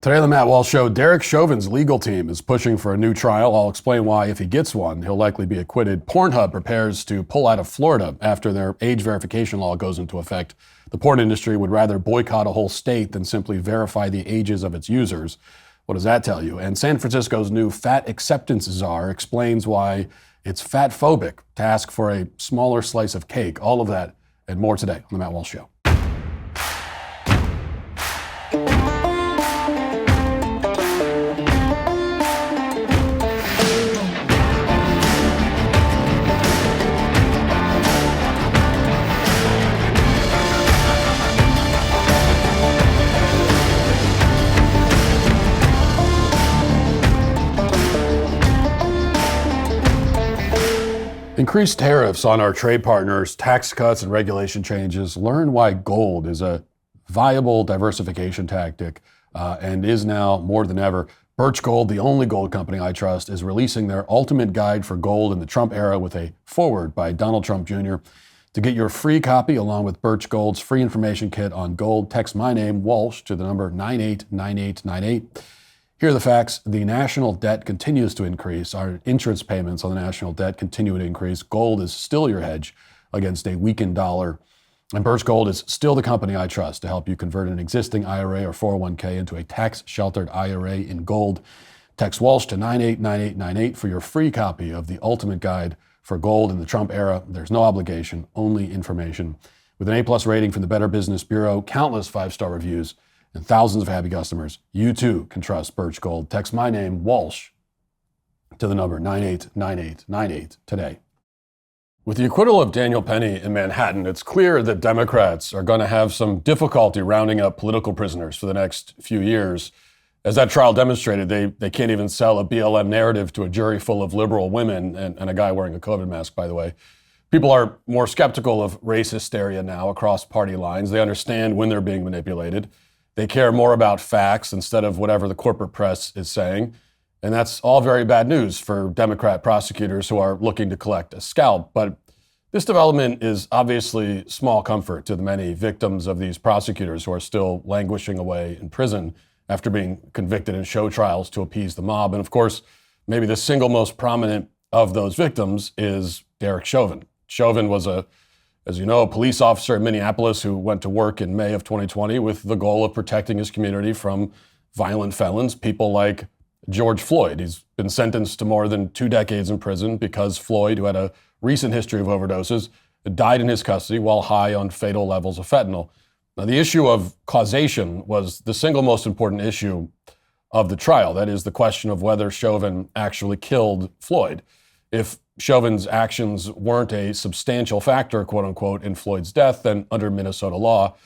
Today on the Matt Walsh Show, Derek Chauvin's legal team is pushing for a new trial. I'll explain why. If he gets one, he'll likely be acquitted. Pornhub prepares to pull out of Florida after their age verification law goes into effect. The porn industry would rather boycott a whole state than simply verify the ages of its users. What does that tell you? And San Francisco's new fat acceptance czar explains why it's fatphobic to ask for a smaller slice of cake. All of that and more today on the Matt Walsh Show. Increased tariffs on our trade partners, tax cuts and regulation changes. Learn why gold is a viable diversification tactic and is now more than ever. Birch Gold, the only gold company I trust, is releasing their ultimate guide for gold in the Trump era with a foreword by Donald Trump Jr. To get your free copy along with Birch Gold's free information kit on gold, text my name, Walsh, to the number 989898. Here are the facts. The national debt continues to increase. Our interest payments on the national debt continue to increase. Gold is still your hedge against a weakened dollar. And Birch Gold is still the company I trust to help you convert an existing IRA or 401k into a tax-sheltered IRA in gold. Text Walsh to 989898 for your free copy of the ultimate guide for gold in the Trump era. There's no obligation, only information. With an A+ rating from the Better Business Bureau, countless 5-star reviews, and thousands of happy customers, you too can trust Birch Gold. Text my name, Walsh, to the number 989898 today. With the acquittal of Daniel Penny in Manhattan, it's clear that Democrats are going to have some difficulty rounding up political prisoners for the next few years. As that trial demonstrated, they can't even sell a BLM narrative to a jury full of liberal women and a guy wearing a COVID mask, by the way. People are more skeptical of race hysteria now across party lines. They understand when they're being manipulated. They care more about facts instead of whatever the corporate press is saying. And that's all very bad news for Democrat prosecutors who are looking to collect a scalp. But this development is obviously small comfort to the many victims of these prosecutors who are still languishing away in prison after being convicted in show trials to appease the mob. And of course, maybe the single most prominent of those victims is Derek Chauvin. Chauvin was as you know, a police officer in Minneapolis who went to work in May of 2020 with the goal of protecting his community from violent felons, people like George Floyd. He's been sentenced to more than 2 decades in prison because Floyd, who had a recent history of overdoses, died in his custody while high on fatal levels of fentanyl. Now, the issue of causation was the single most important issue of the trial. That is the question of whether Chauvin actually killed Floyd. If Chauvin's actions weren't a substantial factor, quote unquote, in Floyd's death, then under Minnesota law,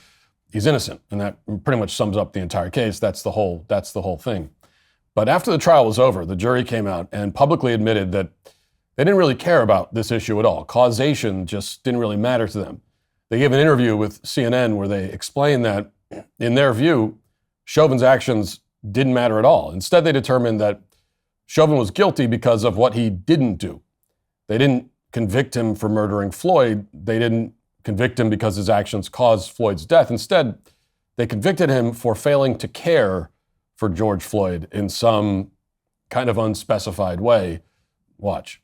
he's innocent. And that pretty much sums up the entire case. That's the whole thing. But after the trial was over, the jury came out and publicly admitted that they didn't really care about this issue at all. Causation just didn't really matter to them. They gave an interview with CNN where they explained that, in their view, Chauvin's actions didn't matter at all. Instead, they determined that Chauvin was guilty because of what he didn't do. They didn't convict him for murdering Floyd. They didn't convict him because his actions caused Floyd's death. Instead, they convicted him for failing to care for George Floyd in some kind of unspecified way. Watch.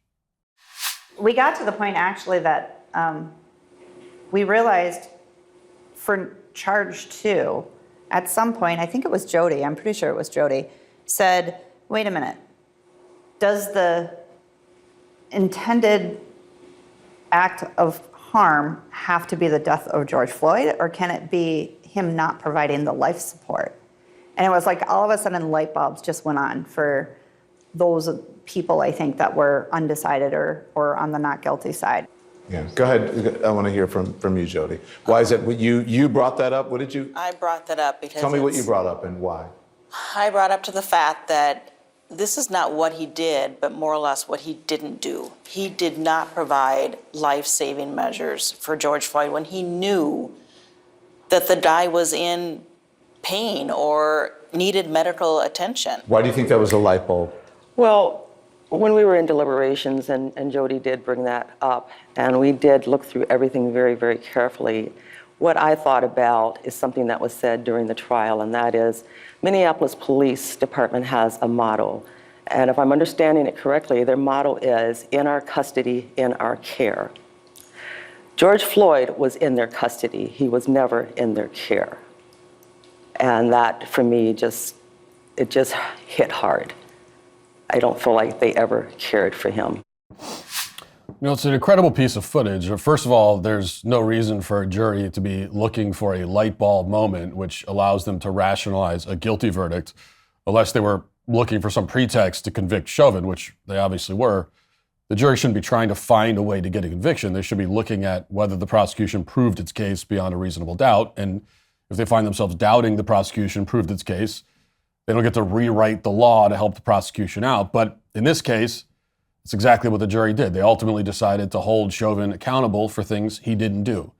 We got to the point, actually, that we realized for charge 2, at some point, I think it was Jody, I'm pretty sure it was Jody, said, wait a minute, does the intended act of harm have to be the death of George Floyd, or can it be him not providing the life support? And it was like all of a sudden light bulbs just went on for those people, I think, that were undecided or on the not guilty side. Yeah, go ahead. I want to hear from you, Jody. Why is it you brought that up? What did you? I brought that up because Tell me what you brought up and why. I brought up to the fact that this is not what he did, but more or less what he didn't do. He did not provide life-saving measures for George Floyd when he knew that the guy was in pain or needed medical attention. Why do you think that was a light bulb? Well, when we were in deliberations, and Jody did bring that up, and we did look through everything very, very carefully, what I thought about is something that was said during the trial, and that is Minneapolis Police Department has a motto. And if I'm understanding it correctly, their motto is, in our custody, in our care. George Floyd was in their custody. He was never in their care. And that, for me, it just hit hard. I don't feel like they ever cared for him. You know, it's an incredible piece of footage. First of all, there's no reason for a jury to be looking for a light bulb moment which allows them to rationalize a guilty verdict, unless they were looking for some pretext to convict Chauvin, which they obviously were. The jury shouldn't be trying to find a way to get a conviction. They should be looking at whether the prosecution proved its case beyond a reasonable doubt. And if they find themselves doubting the prosecution proved its case, they don't get to rewrite the law to help the prosecution out. But in this case, it's exactly what the jury did. They ultimately decided to hold Chauvin accountable for things he didn't do.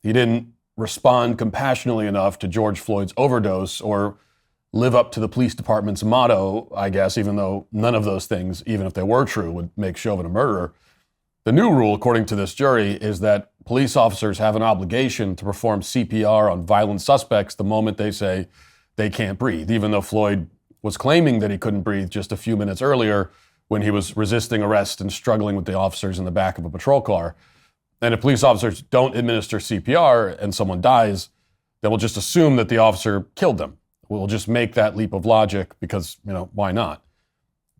He didn't respond compassionately enough to George Floyd's overdose or live up to the police department's motto, I guess, even though none of those things, even if they were true, would make Chauvin a murderer. The new rule, according to this jury, is that police officers have an obligation to perform CPR on violent suspects the moment they say they can't breathe, even though Floyd was claiming that he couldn't breathe just a few minutes earlier when he was resisting arrest and struggling with the officers in the back of a patrol car. And if police officers don't administer CPR and someone dies, then we'll just assume that the officer killed them. We'll just make that leap of logic because, why not?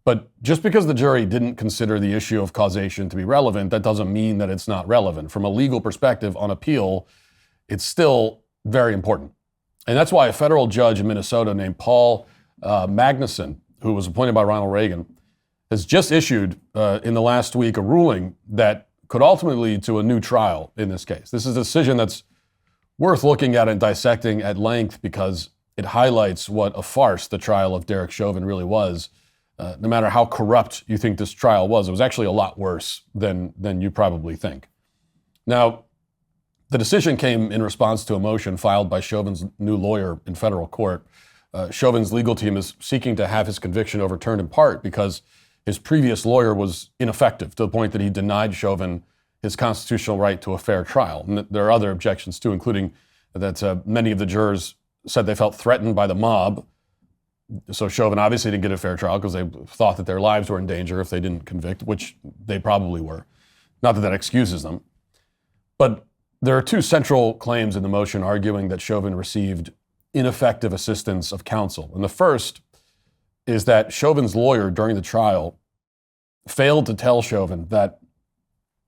But just because the jury didn't consider the issue of causation to be relevant, that doesn't mean that it's not relevant. From a legal perspective on appeal, it's still very important. And that's why a federal judge in Minnesota named Paul Magnuson, who was appointed by Ronald Reagan, has just issued in the last week a ruling that could ultimately lead to a new trial in this case. This is a decision that's worth looking at and dissecting at length because it highlights what a farce the trial of Derek Chauvin really was. No matter how corrupt you think this trial was, it was actually a lot worse than you probably think. Now, the decision came in response to a motion filed by Chauvin's new lawyer in federal court. Chauvin's legal team is seeking to have his conviction overturned in part because his previous lawyer was ineffective to the point that he denied Chauvin his constitutional right to a fair trial. And there are other objections too, including that many of the jurors said they felt threatened by the mob. So Chauvin obviously didn't get a fair trial because they thought that their lives were in danger if they didn't convict, which they probably were. Not that that excuses them. But there are two central claims in the motion arguing that Chauvin received ineffective assistance of counsel. And the first is that Chauvin's lawyer during the trial failed to tell Chauvin that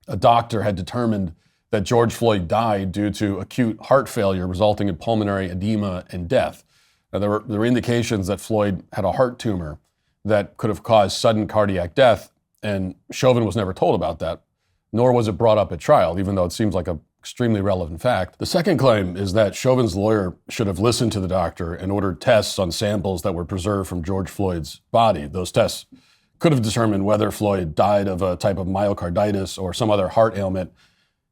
a doctor had determined that George Floyd died due to acute heart failure resulting in pulmonary edema and death. Now, there were indications that Floyd had a heart tumor that could have caused sudden cardiac death, and Chauvin was never told about that, nor was it brought up at trial, even though it seems like an extremely relevant fact. The second claim is that Chauvin's lawyer should have listened to the doctor and ordered tests on samples that were preserved from George Floyd's body. Those tests could have determined whether Floyd died of a type of myocarditis or some other heart ailment.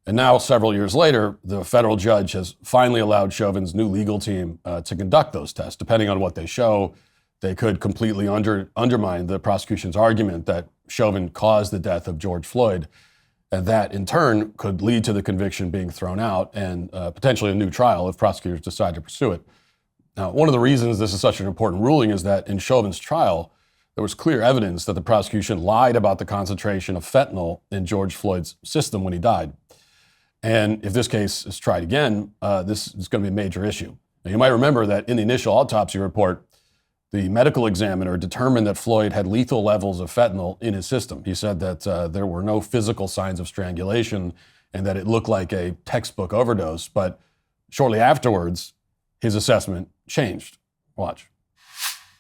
And now, several years later, the federal judge has finally allowed Chauvin's new legal team to conduct those tests. Depending on what they show, they could completely undermine the prosecution's argument that Chauvin caused the death of George Floyd. And that, in turn, could lead to the conviction being thrown out and potentially a new trial if prosecutors decide to pursue it. Now, one of the reasons this is such an important ruling is that in Chauvin's trial, there was clear evidence that the prosecution lied about the concentration of fentanyl in George Floyd's system when he died. And if this case is tried again, this is going to be a major issue. Now, you might remember that in the initial autopsy report, the medical examiner determined that Floyd had lethal levels of fentanyl in his system. He said that there were no physical signs of strangulation and that it looked like a textbook overdose. But shortly afterwards, his assessment changed. Watch.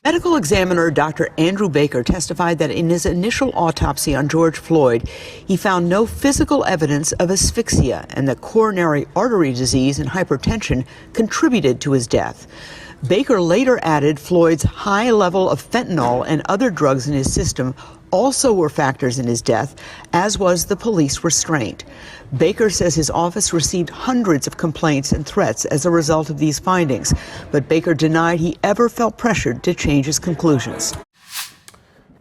Medical examiner Dr. Andrew Baker testified that in his initial autopsy on George Floyd, he found no physical evidence of asphyxia and that coronary artery disease and hypertension contributed to his death. Baker later added Floyd's high level of fentanyl and other drugs in his system also were factors in his death, as was the police restraint. Baker says his office received hundreds of complaints and threats as a result of these findings, but Baker denied he ever felt pressured to change his conclusions.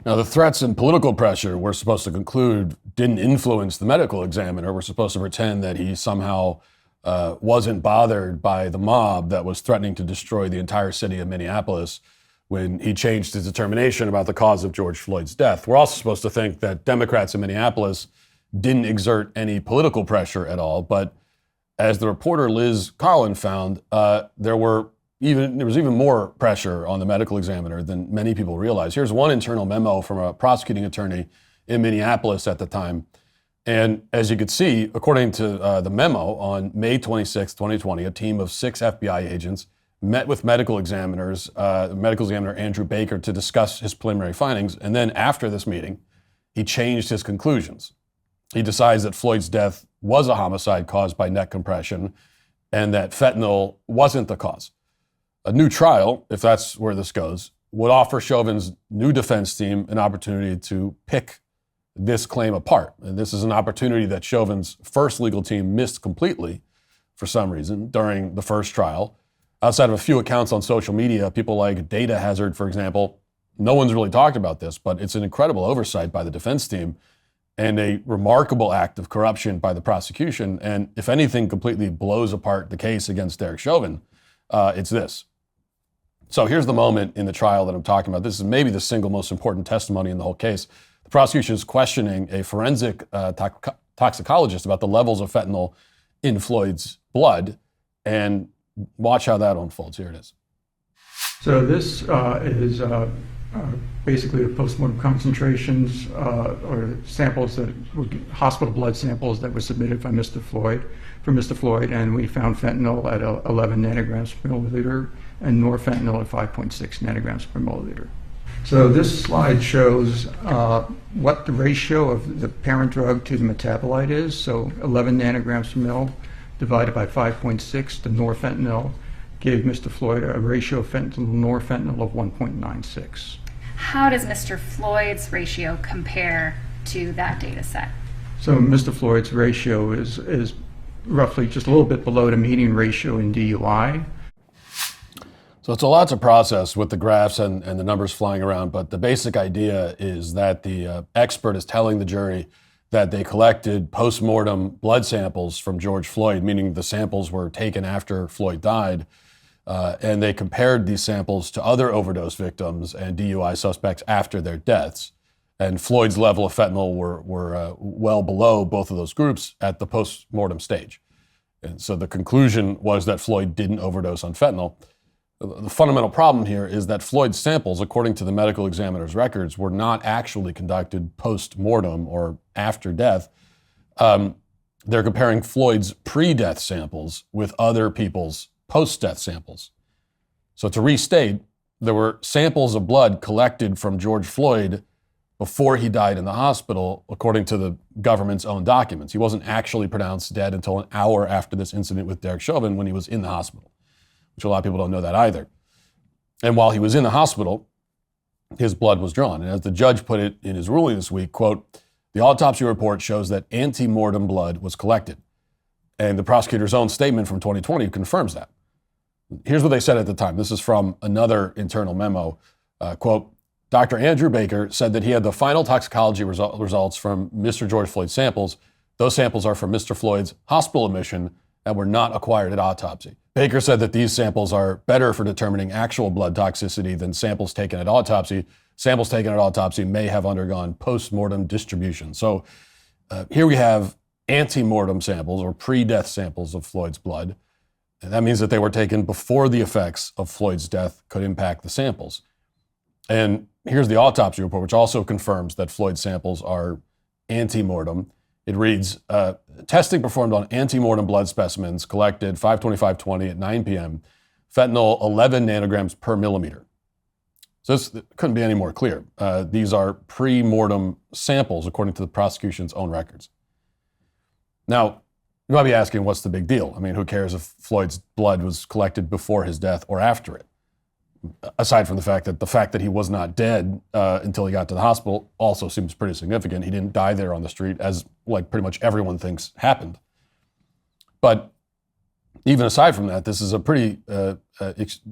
Now, the threats and political pressure we're supposed to conclude didn't influence the medical examiner. We're supposed to pretend that he somehow wasn't bothered by the mob that was threatening to destroy the entire city of Minneapolis when he changed his determination about the cause of George Floyd's death. We're also supposed to think that Democrats in Minneapolis didn't exert any political pressure at all, but as the reporter Liz Collin found, there was even more pressure on the medical examiner than many people realize. Here's one internal memo from a prosecuting attorney in Minneapolis at the time. And as you could see, according to the memo, on May 26, 2020, a team of 6 FBI agents met with medical examiner Andrew Baker to discuss his preliminary findings. And then after this meeting, he changed his conclusions. He decides that Floyd's death was a homicide caused by neck compression and that fentanyl wasn't the cause. A new trial, if that's where this goes, would offer Chauvin's new defense team an opportunity to pick this claim apart. And this is an opportunity that Chauvin's first legal team missed completely for some reason during the first trial. Outside of a few accounts on social media, people like Data Hazard, for example, no one's really talked about this, but it's an incredible oversight by the defense team and a remarkable act of corruption by the prosecution. And if anything completely blows apart the case against Derek Chauvin, it's this. So here's the moment in the trial that I'm talking about. This is maybe the single most important testimony in the whole case. The prosecution is questioning a forensic toxicologist about the levels of fentanyl in Floyd's blood. And watch how that unfolds. Here it is. So this is basically the postmortem concentrations or samples that were hospital blood samples that were submitted by Mr. Floyd, and we found fentanyl at 11 nanograms per milliliter and norfentanyl at 5.6 nanograms per milliliter. So this slide shows what the ratio of the parent drug to the metabolite is. So 11 nanograms per mil divided by 5.6, the norfentanyl gave Mr. Floyd a ratio of fentanyl to norfentanyl of 1.96. How does Mr. Floyd's ratio compare to that data set? So Mr. Floyd's ratio is roughly just a little bit below the median ratio in DUI. So it's a lot to process with the graphs and the numbers flying around, but the basic idea is that the expert is telling the jury that they collected post-mortem blood samples from George Floyd, meaning the samples were taken after Floyd died, and they compared these samples to other overdose victims and DUI suspects after their deaths. And Floyd's level of fentanyl were well below both of those groups at the post-mortem stage. And so the conclusion was that Floyd didn't overdose on fentanyl. The fundamental problem here is that Floyd's samples, according to the medical examiner's records, were not actually conducted post-mortem or after death. They're comparing Floyd's pre-death samples with other people's post-death samples. So to restate, there were samples of blood collected from George Floyd before he died in the hospital, according to the government's own documents. He wasn't actually pronounced dead until an hour after this incident with Derek Chauvin when he was in the hospital, which a lot of people don't know that either. And while he was in the hospital, his blood was drawn. And as the judge put it in his ruling this week, quote, "The autopsy report shows that ante-mortem blood was collected." And the prosecutor's own statement from 2020 confirms that. Here's what they said at the time. This is from another internal memo. Quote, "Dr. Andrew Baker said that he had the final toxicology results from Mr. George Floyd's samples. Those samples are from Mr. Floyd's hospital admission and were not acquired at autopsy. Baker said that these samples are better for determining actual blood toxicity than samples taken at autopsy. Samples taken at autopsy may have undergone post-mortem distribution." So here we have ante-mortem samples or pre-death samples of Floyd's blood. And that means that they were taken before the effects of Floyd's death could impact the samples. And here's the autopsy report, which also confirms that Floyd's samples are ante-mortem. It reads, testing performed on ante-mortem blood specimens collected 5/25/20 at 9 p.m., fentanyl 11 nanograms per millimeter. So this couldn't be any more clear. These are pre-mortem samples, according to the prosecution's own records. Now, you might be asking, what's the big deal? I mean, who cares if Floyd's blood was collected before his death or after it? Aside from the fact that he was not dead until he got to the hospital also seems pretty significant. He didn't die there on the street, as like pretty much everyone thinks happened. But even aside from that, this is a pretty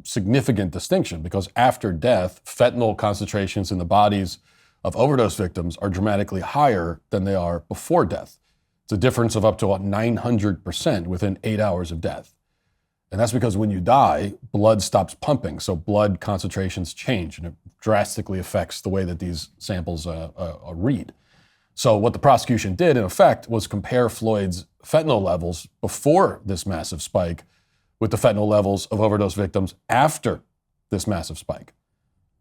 significant distinction, because after death, fentanyl concentrations in the bodies of overdose victims are dramatically higher than they are before death. It's a difference of up to 900% within 8 hours of death. And that's because when you die, blood stops pumping, so blood concentrations change, and it drastically affects the way that these samples read. So what the prosecution did, in effect, was compare Floyd's fentanyl levels before this massive spike with the fentanyl levels of overdose victims after this massive spike.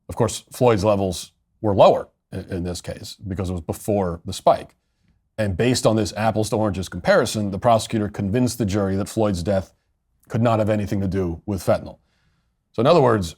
Of course, Floyd's levels were lower in this case because it was before the spike. And based on this apples to oranges comparison, the prosecutor convinced the jury that Floyd's death could not have anything to do with fentanyl. So in other words,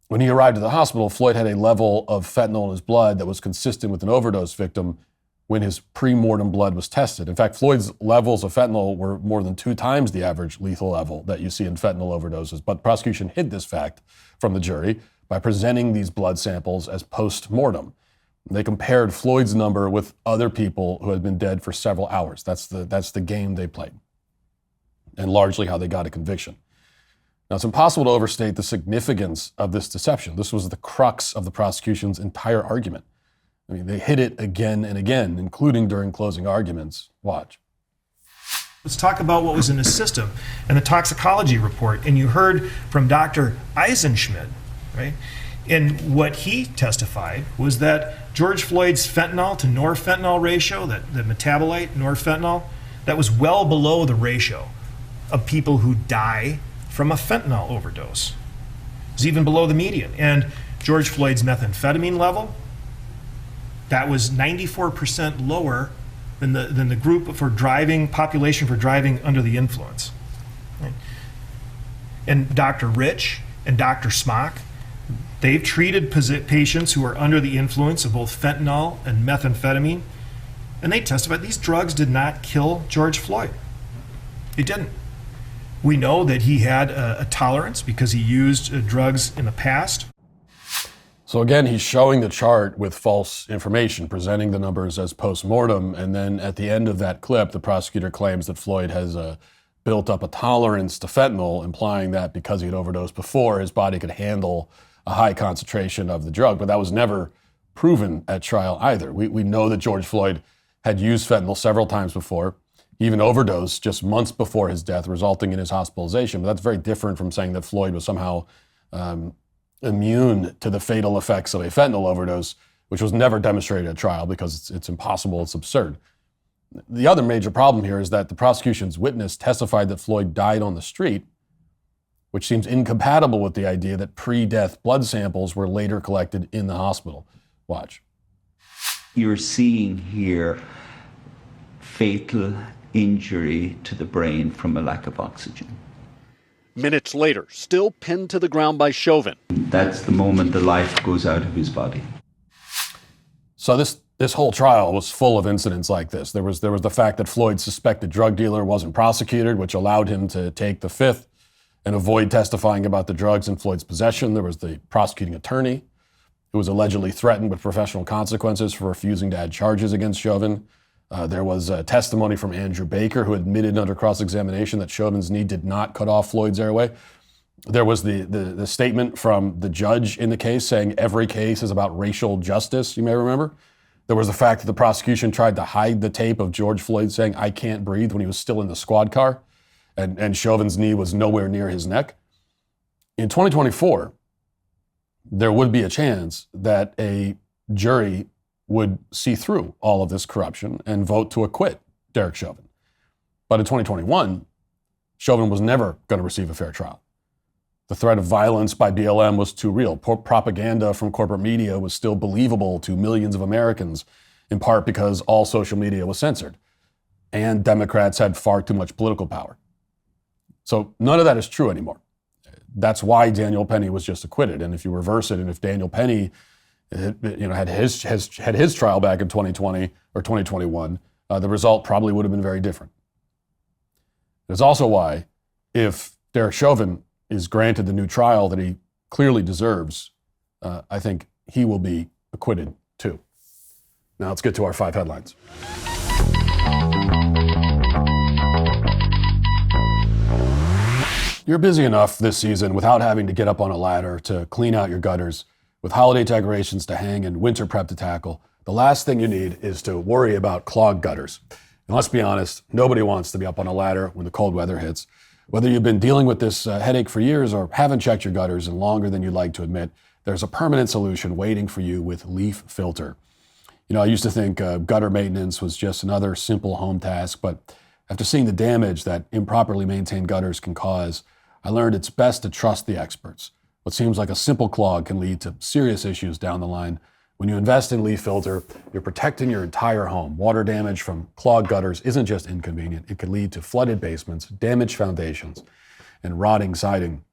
when he arrived at the hospital, Floyd had a level of fentanyl in his blood that was consistent with an overdose victim when his pre-mortem blood was tested. In fact, Floyd's levels of fentanyl were more than 2 times the average lethal level that you see in fentanyl overdoses. But the prosecution hid this fact from the jury by presenting these blood samples as post-mortem. They compared Floyd's number with other people who had been dead for several hours. That's the game they played, and largely how they got a conviction. Now, it's impossible to overstate the significance of this deception. This was the crux of the prosecution's entire argument. I mean, they hit it again and again, including during closing arguments. Watch. Let's talk about what was in his system and the toxicology report. And you heard from Dr. Eisenschmidt, right? And what he testified was that George Floyd's fentanyl to norfentanyl ratio, the metabolite norfentanyl, that was well below the ratio of people who die from a fentanyl overdose. It was even below the median. And George Floyd's methamphetamine level, that was 94% lower than the group for driving, population for driving under the influence. Right? And Dr. Rich and Dr. Smock, they've treated patients who are under the influence of both fentanyl and methamphetamine, and they testified these drugs did not kill George Floyd. It didn't. We know that he had a tolerance because he used drugs in the past. So again, he's showing the chart with false information, presenting the numbers as post-mortem, and then at the end of that clip, the prosecutor claims that Floyd has built up a tolerance to fentanyl, implying that because he had overdosed before, his body could handle a high concentration of the drug. But that was never proven at trial either. We know that George Floyd had used fentanyl several times before. He even overdosed just months before his death, resulting in his hospitalization. But that's very different from saying that Floyd was somehow immune to the fatal effects of a fentanyl overdose, which was never demonstrated at trial because it's impossible, it's absurd. The other major problem here is that the prosecution's witness testified that Floyd died on the street, which seems incompatible with the idea that pre-death blood samples were later collected in the hospital. Watch. You're seeing here fatal injury to the brain from a lack of oxygen. Minutes later, still pinned to the ground by Chauvin. That's the moment the life goes out of his body. So this whole trial was full of incidents like this. There was the fact that Floyd's suspected drug dealer wasn't prosecuted, which allowed him to take the fifth and avoid testifying about the drugs in Floyd's possession. There was the prosecuting attorney who was allegedly threatened with professional consequences for refusing to add charges against Chauvin. There was testimony from Andrew Baker, who admitted under cross-examination that Chauvin's knee did not cut off Floyd's airway. There was the statement from the judge in the case saying every case is about racial justice, you may remember. There was the fact that the prosecution tried to hide the tape of George Floyd saying, "I can't breathe," when he was still in the squad car, and Chauvin's knee was nowhere near his neck. In 2024, there would be a chance that a jury would see through all of this corruption and vote to acquit Derek Chauvin. But in 2021, Chauvin was never going to receive a fair trial. The threat of violence by BLM was too real. Propaganda from corporate media was still believable to millions of Americans, in part because all social media was censored. And Democrats had far too much political power. So none of that is true anymore. That's why Daniel Penny was just acquitted. And if you reverse it, and if Daniel Penny had his trial back in 2020 or 2021, the result probably would have been very different. It's also why, if Derek Chauvin is granted the new trial that he clearly deserves, I think he will be acquitted too. Now let's get to our 5 headlines. You're busy enough this season without having to get up on a ladder to clean out your gutters, with holiday decorations to hang and winter prep to tackle. The last thing you need is to worry about clogged gutters. And let's be honest, nobody wants to be up on a ladder when the cold weather hits. Whether you've been dealing with this headache for years or haven't checked your gutters in longer than you'd like to admit, there's a permanent solution waiting for you with Leaf Filter. You know, I used to think gutter maintenance was just another simple home task, but after seeing the damage that improperly maintained gutters can cause, I learned it's best to trust the experts. What seems like a simple clog can lead to serious issues down the line. When you invest in Leaf Filter, you're protecting your entire home. Water damage from clogged gutters isn't just inconvenient. It can lead to flooded basements, damaged foundations, and rotting siding.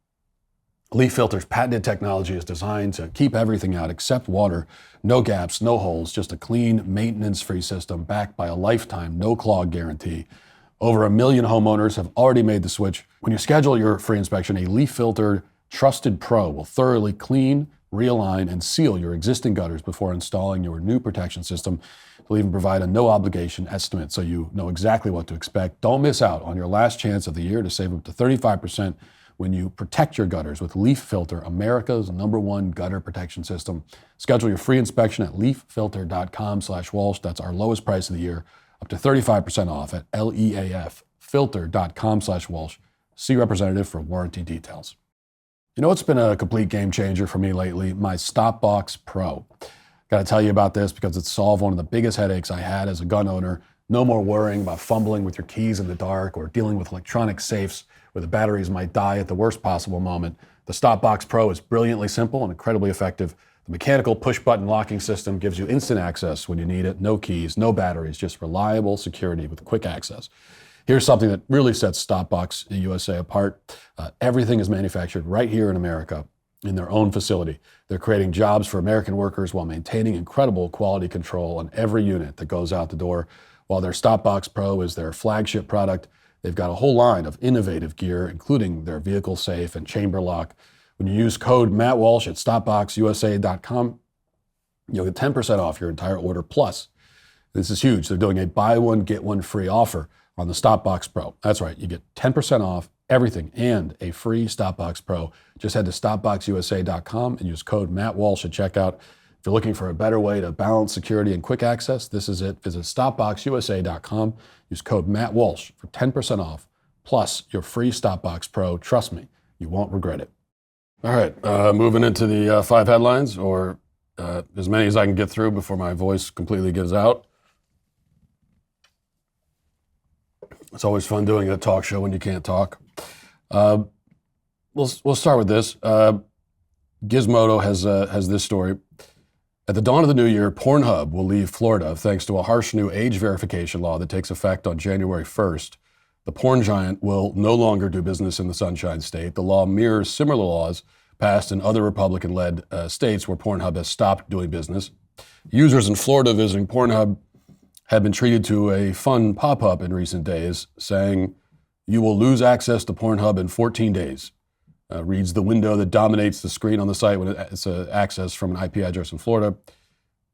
Leaf Filter's patented technology is designed to keep everything out except water. No gaps, no holes, just a clean, maintenance-free system backed by a lifetime no-clog guarantee. Over 1 million homeowners have already made the switch. When you schedule your free inspection, a Leaf Filter trusted pro will thoroughly clean, realign, and seal your existing gutters before installing your new protection system. They'll even provide a no-obligation estimate so you know exactly what to expect. Don't miss out on your last chance of the year to save up to 35% when you protect your gutters with Leaf Filter, America's #1 gutter protection system. Schedule your free inspection at leaffilter.com/Walsh. That's our lowest price of the year, up to 35% off at leaffilter.com/Walsh. See representative for warranty details. You know what's been a complete game changer for me lately? My Stopbox Pro. Got to tell you about this because it solved one of the biggest headaches I had as a gun owner. No more worrying about fumbling with your keys in the dark or dealing with electronic safes where the batteries might die at the worst possible moment. The Stopbox Pro is brilliantly simple and incredibly effective. The mechanical push-button locking system gives you instant access when you need it. No keys, no batteries, just reliable security with quick access. Here's something that really sets Stopbox USA apart. Everything is manufactured right here in America in their own facility. They're creating jobs for American workers while maintaining incredible quality control on every unit that goes out the door. While their Stopbox Pro is their flagship product, they've got a whole line of innovative gear, including their vehicle safe and chamber lock. When you use code Matt Walsh at stopboxusa.com, you'll get 10% off your entire order. Plus, this is huge, they're doing a buy one, get one free offer on the Stopbox Pro. That's right, you get 10% off everything and a free Stopbox Pro. Just head to stopboxusa.com and use code Matt Walsh at checkout. If you're looking for a better way to balance security and quick access, this is it. Visit stopboxusa.com. Use code Matt Walsh for 10% off, plus your free Stopbox Pro. Trust me, you won't regret it. All right, moving into the 5 headlines, or as many as I can get through before my voice completely gives out. It's always fun doing a talk show when you can't talk. We'll start with this. Gizmodo has this story. At the dawn of the new year, Pornhub will leave Florida thanks to a harsh new age verification law that takes effect on January 1st. The porn giant will no longer do business in the Sunshine State. The law mirrors similar laws passed in other Republican-led states where Pornhub has stopped doing business. Users in Florida visiting Pornhub have been treated to a fun pop-up in recent days saying, "You will lose access to Pornhub in 14 days." Reads the window that dominates the screen on the site when it's access from an IP address in Florida.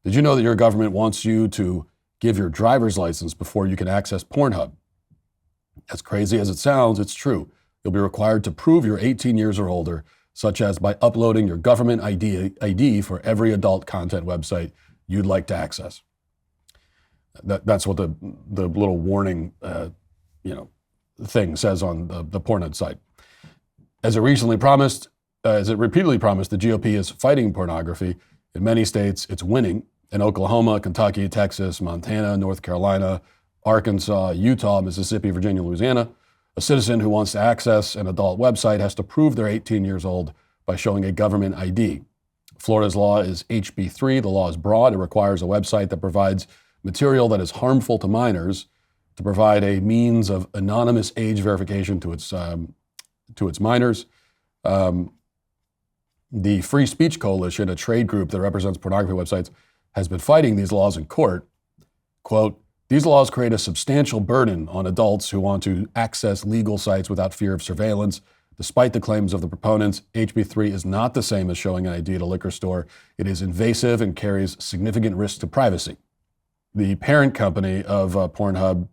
Did you know that your government wants you to give your driver's license before you can access Pornhub? As crazy as it sounds, it's true. You'll be required to prove you're 18 years or older, such as by uploading your government ID for every adult content website you'd like to access. That's what the little warning thing says on the Pornhub site. As it repeatedly promised, the GOP is fighting pornography. In many states, it's winning. In Oklahoma, Kentucky, Texas, Montana, North Carolina, Arkansas, Utah, Mississippi, Virginia, Louisiana, a citizen who wants to access an adult website has to prove they're 18 years old by showing a government ID. Florida's law is HB3. The law is broad. It requires a website that provides material that is harmful to minors to provide a means of anonymous age verification to its minors. The Free Speech Coalition, a trade group that represents pornography websites, has been fighting these laws in court. Quote, "These laws create a substantial burden on adults who want to access legal sites without fear of surveillance. Despite the claims of the proponents, HB3 is not the same as showing an ID at a liquor store. It is invasive and carries significant risk to privacy." The parent company of Pornhub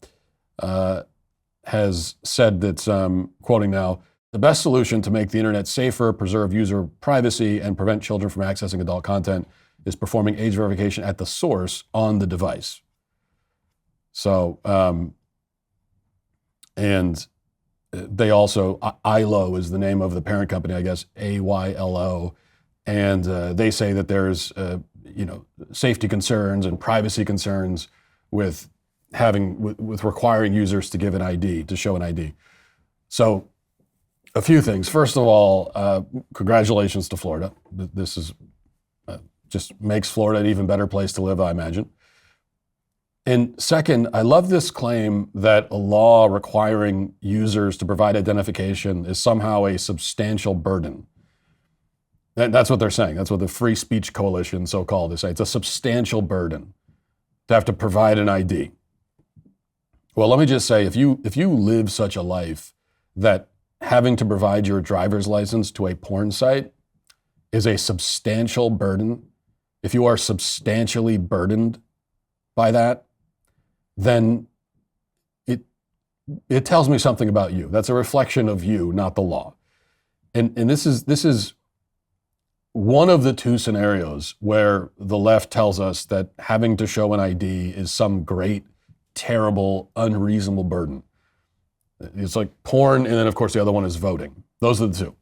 has said that, quoting now, "The best solution to make the internet safer, preserve user privacy, and prevent children from accessing adult content is performing age verification at the source on the device." So, and they also, ILO is the name of the parent company, I guess, AYLO. And they say that there's, safety concerns and privacy concerns with requiring users to give an ID, to show an ID. So a few things. First of all, congratulations to Florida. This is just makes Florida an even better place to live, I imagine. And second, I love this claim that a law requiring users to provide identification is somehow a substantial burden. That's what they're saying. That's what the Free Speech Coalition, so-called, is saying. It's a substantial burden to have to provide an ID. Well, let me just say, if you live such a life that having to provide your driver's license to a porn site is a substantial burden, if you are substantially burdened by that, then it tells me something about you. That's a reflection of you, not the law. And this is one of the two scenarios where the left tells us that having to show an ID is some great, terrible, unreasonable burden. It's like porn, and then of course the other one is voting. Those are the two.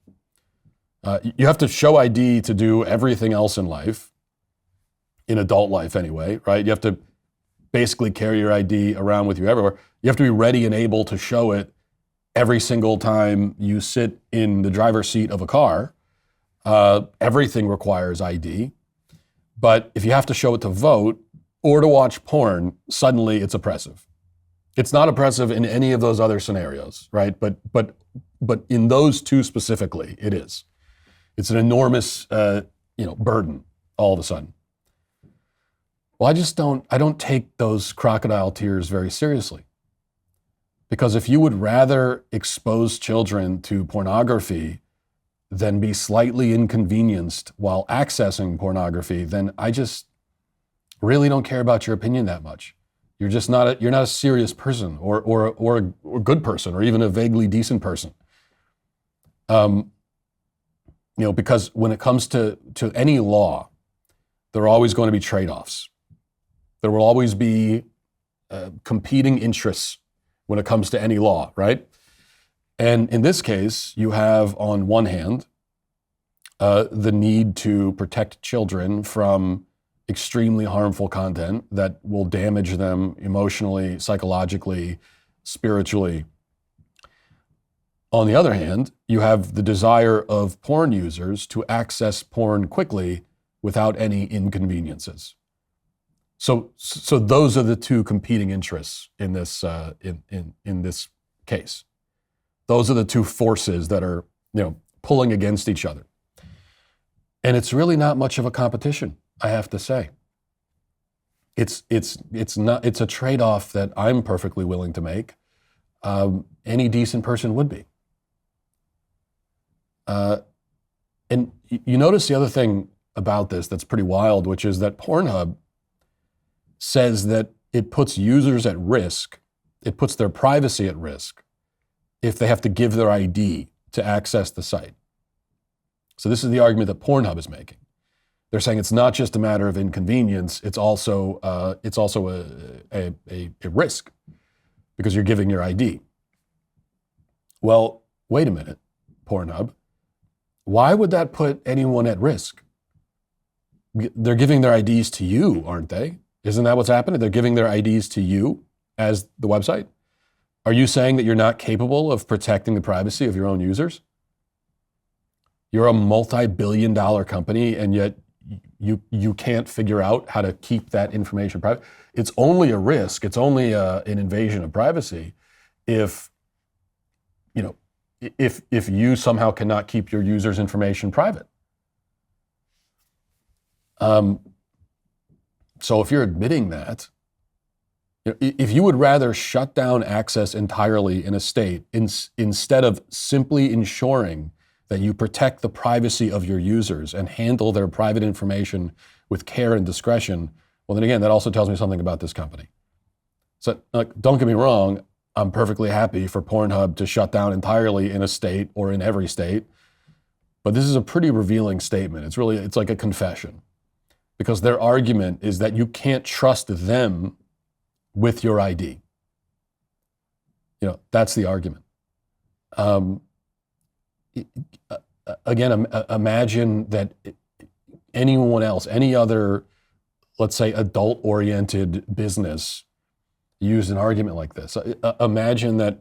You have to show ID to do everything else in life, in adult life anyway, right? You have to basically carry your ID around with you everywhere. You have to be ready and able to show it every single time you sit in the driver's seat of a car. Everything requires ID. But if you have to show it to vote or to watch porn, suddenly it's oppressive. It's not oppressive in any of those other scenarios, right? But in those two specifically, it is. It's an enormous, burden all of a sudden. Well, I don't take those crocodile tears very seriously. Because if you would rather expose children to pornography than be slightly inconvenienced while accessing pornography, then I just really don't care about your opinion that much. You're just not a serious person or a good person or even a vaguely decent person. Because when it comes to any law, there are always going to be trade-offs. There will always be competing interests when it comes to any law, right? And in this case, you have on one hand the need to protect children from extremely harmful content that will damage them emotionally, psychologically, spiritually. On the other hand, you have the desire of porn users to access porn quickly without any inconveniences. So those are the two competing interests in this in this case. Those are the two forces that are pulling against each other, and it's really not much of a competition, I have to say. It's a trade-off that I'm perfectly willing to make. Any decent person would be. And you notice the other thing about this that's pretty wild, which is that Pornhub says that it puts users at risk, it puts their privacy at risk if they have to give their ID to access the site. So this is the argument that Pornhub is making. They're saying it's not just a matter of inconvenience, it's also a risk because you're giving your ID. Well, wait a minute, Pornhub. Why would that put anyone at risk? They're giving their IDs to you, aren't they? Isn't that what's happening? They're giving their IDs to you as the website? Are you saying that you're not capable of protecting the privacy of your own users? You're a multi-billion-dollar company, and yet you can't figure out how to keep that information private. It's only a risk. It's only an invasion of privacy if you somehow cannot keep your users' information private. So if you're admitting that, if you would rather shut down access entirely in a state instead of simply ensuring that you protect the privacy of your users and handle their private information with care and discretion, well, then again, that also tells me something about this company. So don't get me wrong, I'm perfectly happy for Pornhub to shut down entirely in a state or in every state, but this is a pretty revealing statement. It's like a confession, because their argument is that you can't trust them with your ID. That's the argument. Again, imagine that anyone else, any other, let's say, adult-oriented business used an argument like this. Imagine that,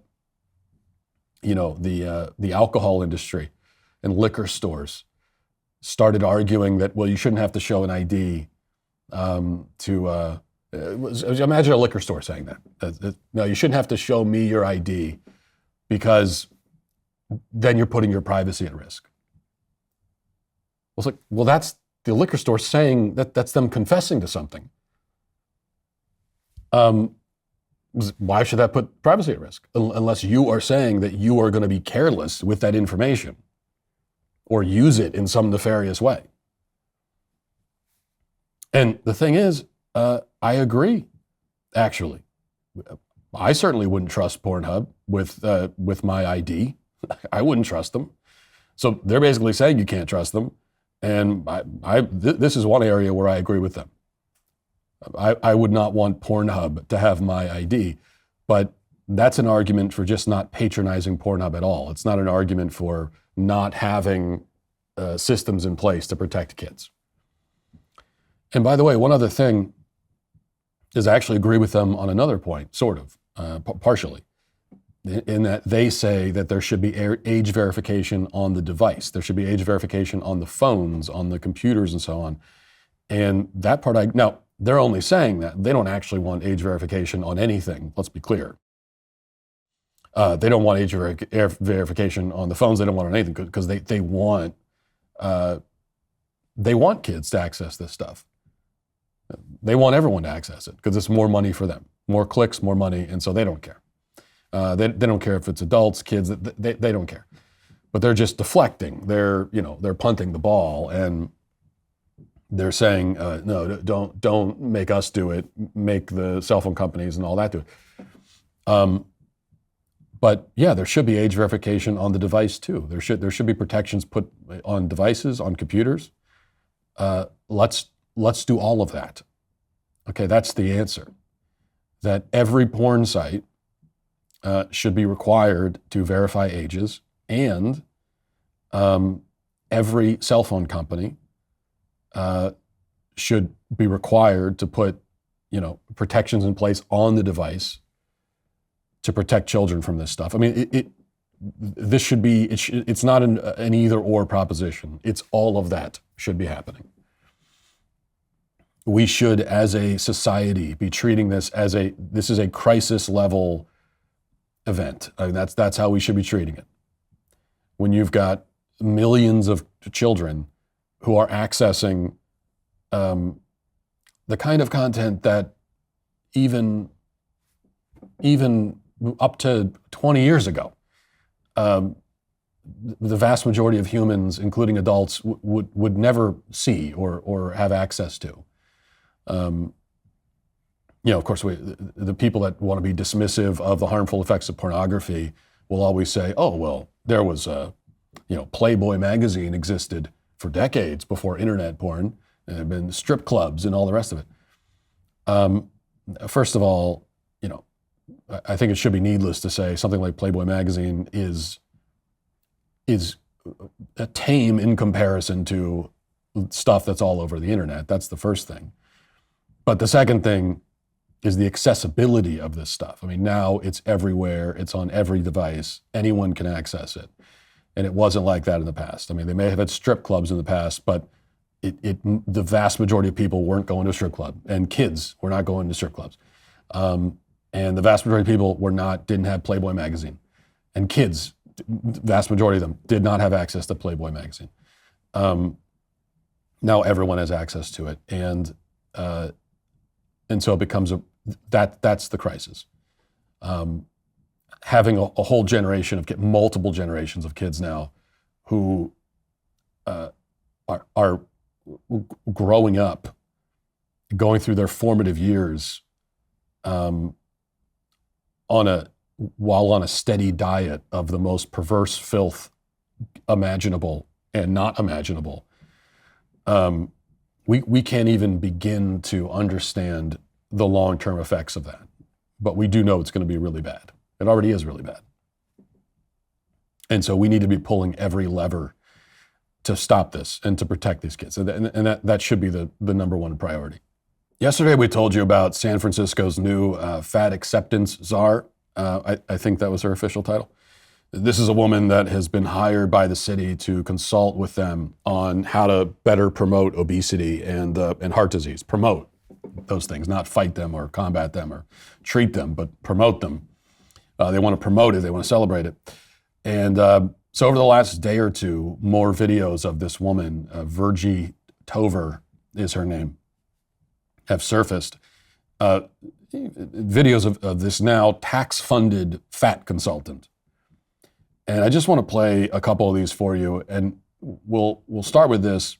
the alcohol industry and liquor stores started arguing that, well, you shouldn't have to show an ID imagine a liquor store saying that. No, you shouldn't have to show me your ID because then you're putting your privacy at risk. Well, it's like, well, that's the liquor store saying that. That's them confessing to something. Why should that put privacy at risk? Unless you are saying that you are going to be careless with that information or use it in some nefarious way. And the thing is, I agree, actually. I certainly wouldn't trust Pornhub with my ID. I wouldn't trust them. So they're basically saying you can't trust them. And this is one area where I agree with them. I would not want Pornhub to have my ID, but that's an argument for just not patronizing Pornhub at all. It's not an argument for not having systems in place to protect kids. And by the way, one other thing is I actually agree with them on another point, sort of, partially, in that they say that there should be age verification on the device. There should be age verification on the phones, on the computers, and so on. And that part, now, they're only saying that. They don't actually want age verification on anything, let's be clear. They don't want age verification on the phones. They don't want on anything because they want kids to access this stuff. They want everyone to access it because it's more money for them, more clicks, more money, and so they don't care. They don't care if it's adults, kids. They don't care, but they're just deflecting. They're punting the ball, and they're saying no, don't make us do it. Make the cell phone companies and all that do it. But yeah, there should be age verification on the device too. There should be protections put on devices, on computers. Let's do all of that. Okay, that's the answer. That every porn site should be required to verify ages, and every cell phone company should be required to put, protections in place on the device to protect children from this stuff. I mean, this should be. It's not an either or proposition. It's all of that should be happening. We should, as a society, be treating this as this is a crisis level event. I mean, that's how we should be treating it. When you've got millions of children who are accessing the kind of content that even up to 20 years ago, the vast majority of humans, including adults, would never see or have access to. Of course, the people that want to be dismissive of the harmful effects of pornography will always say, "Oh, well, there was Playboy magazine existed for decades before internet porn, and there have been strip clubs and all the rest of it." First of all, I think it should be needless to say something like Playboy magazine is tame in comparison to stuff that's all over the internet. That's the first thing. But the second thing is the accessibility of this stuff. I mean, now it's everywhere. It's on every device. Anyone can access it. And it wasn't like that in the past. I mean, they may have had strip clubs in the past, but the vast majority of people weren't going to a strip club, and kids were not going to strip clubs. And the vast majority of people didn't have Playboy magazine. And kids, the vast majority of them, did not have access to Playboy magazine. Now everyone has access to it. And so it becomes that's the crisis. Having a whole generation multiple generations of kids now who are growing up, going through their formative years, while on a steady diet of the most perverse filth imaginable and not imaginable. We can't even begin to understand the long-term effects of that. but we do know it's going to be really bad. It already is really bad. And so we need to be pulling every lever to stop this and to protect these kids. And that should be the number one priority. Yesterday, we told you about San Francisco's new fat acceptance czar. I think that was her official title. This is a woman that has been hired by the city to consult with them on how to better promote obesity and heart disease. Promote those things, not fight them or combat them or treat them, but promote them. They want to promote it. They want to celebrate it. And so over the last day or two, more videos of this woman, Virgie Tover is her name, have surfaced. Videos of this now tax-funded fat consultant. And I just want to play a couple of these for you, and we'll start with this.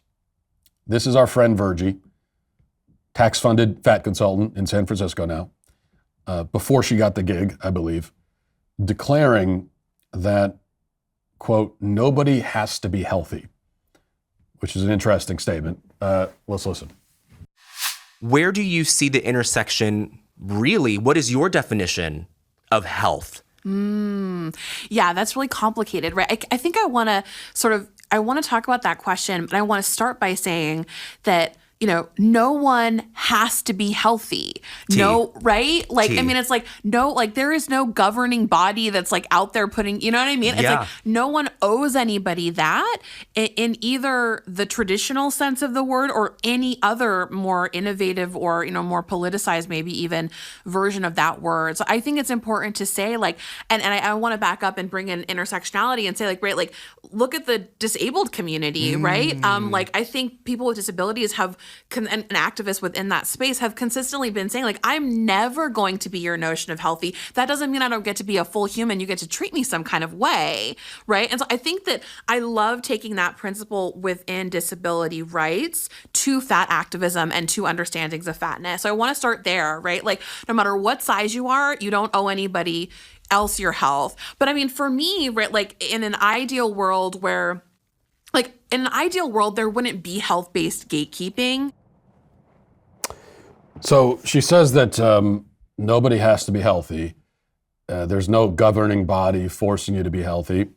This is our friend Virgie, tax-funded fat consultant in San Francisco now, before she got the gig, I believe, declaring that, quote, nobody has to be healthy, which is an interesting statement. Let's listen. Where do you see the intersection, really? What is your definition of health? Yeah, that's really complicated, right? I think I want to talk about that question, but I want to start by saying that, no one has to be healthy. No, right? Like, I mean, it's like, no, like there is no governing body that's like out there putting, you know what I mean? It's like no one owes anybody that in either the traditional sense of the word or any other more innovative or, more politicized, maybe even version of that word. So I think it's important to say like, and I want to back up and bring in intersectionality and say like, right, like look at the disabled community, right? Like I think people with disabilities have and activists within that space have consistently been saying like, I'm never going to be your notion of healthy. That doesn't mean I don't get to be a full human. You get to treat me some kind of way, right? And so I think that I love taking that principle within disability rights to fat activism and to understandings of fatness. So I want to start there, right? Like no matter what size you are, you don't owe anybody else your health. But I mean, for me, right, like in an ideal world where there wouldn't be health-based gatekeeping. So she says that nobody has to be healthy. There's no governing body forcing you to be healthy.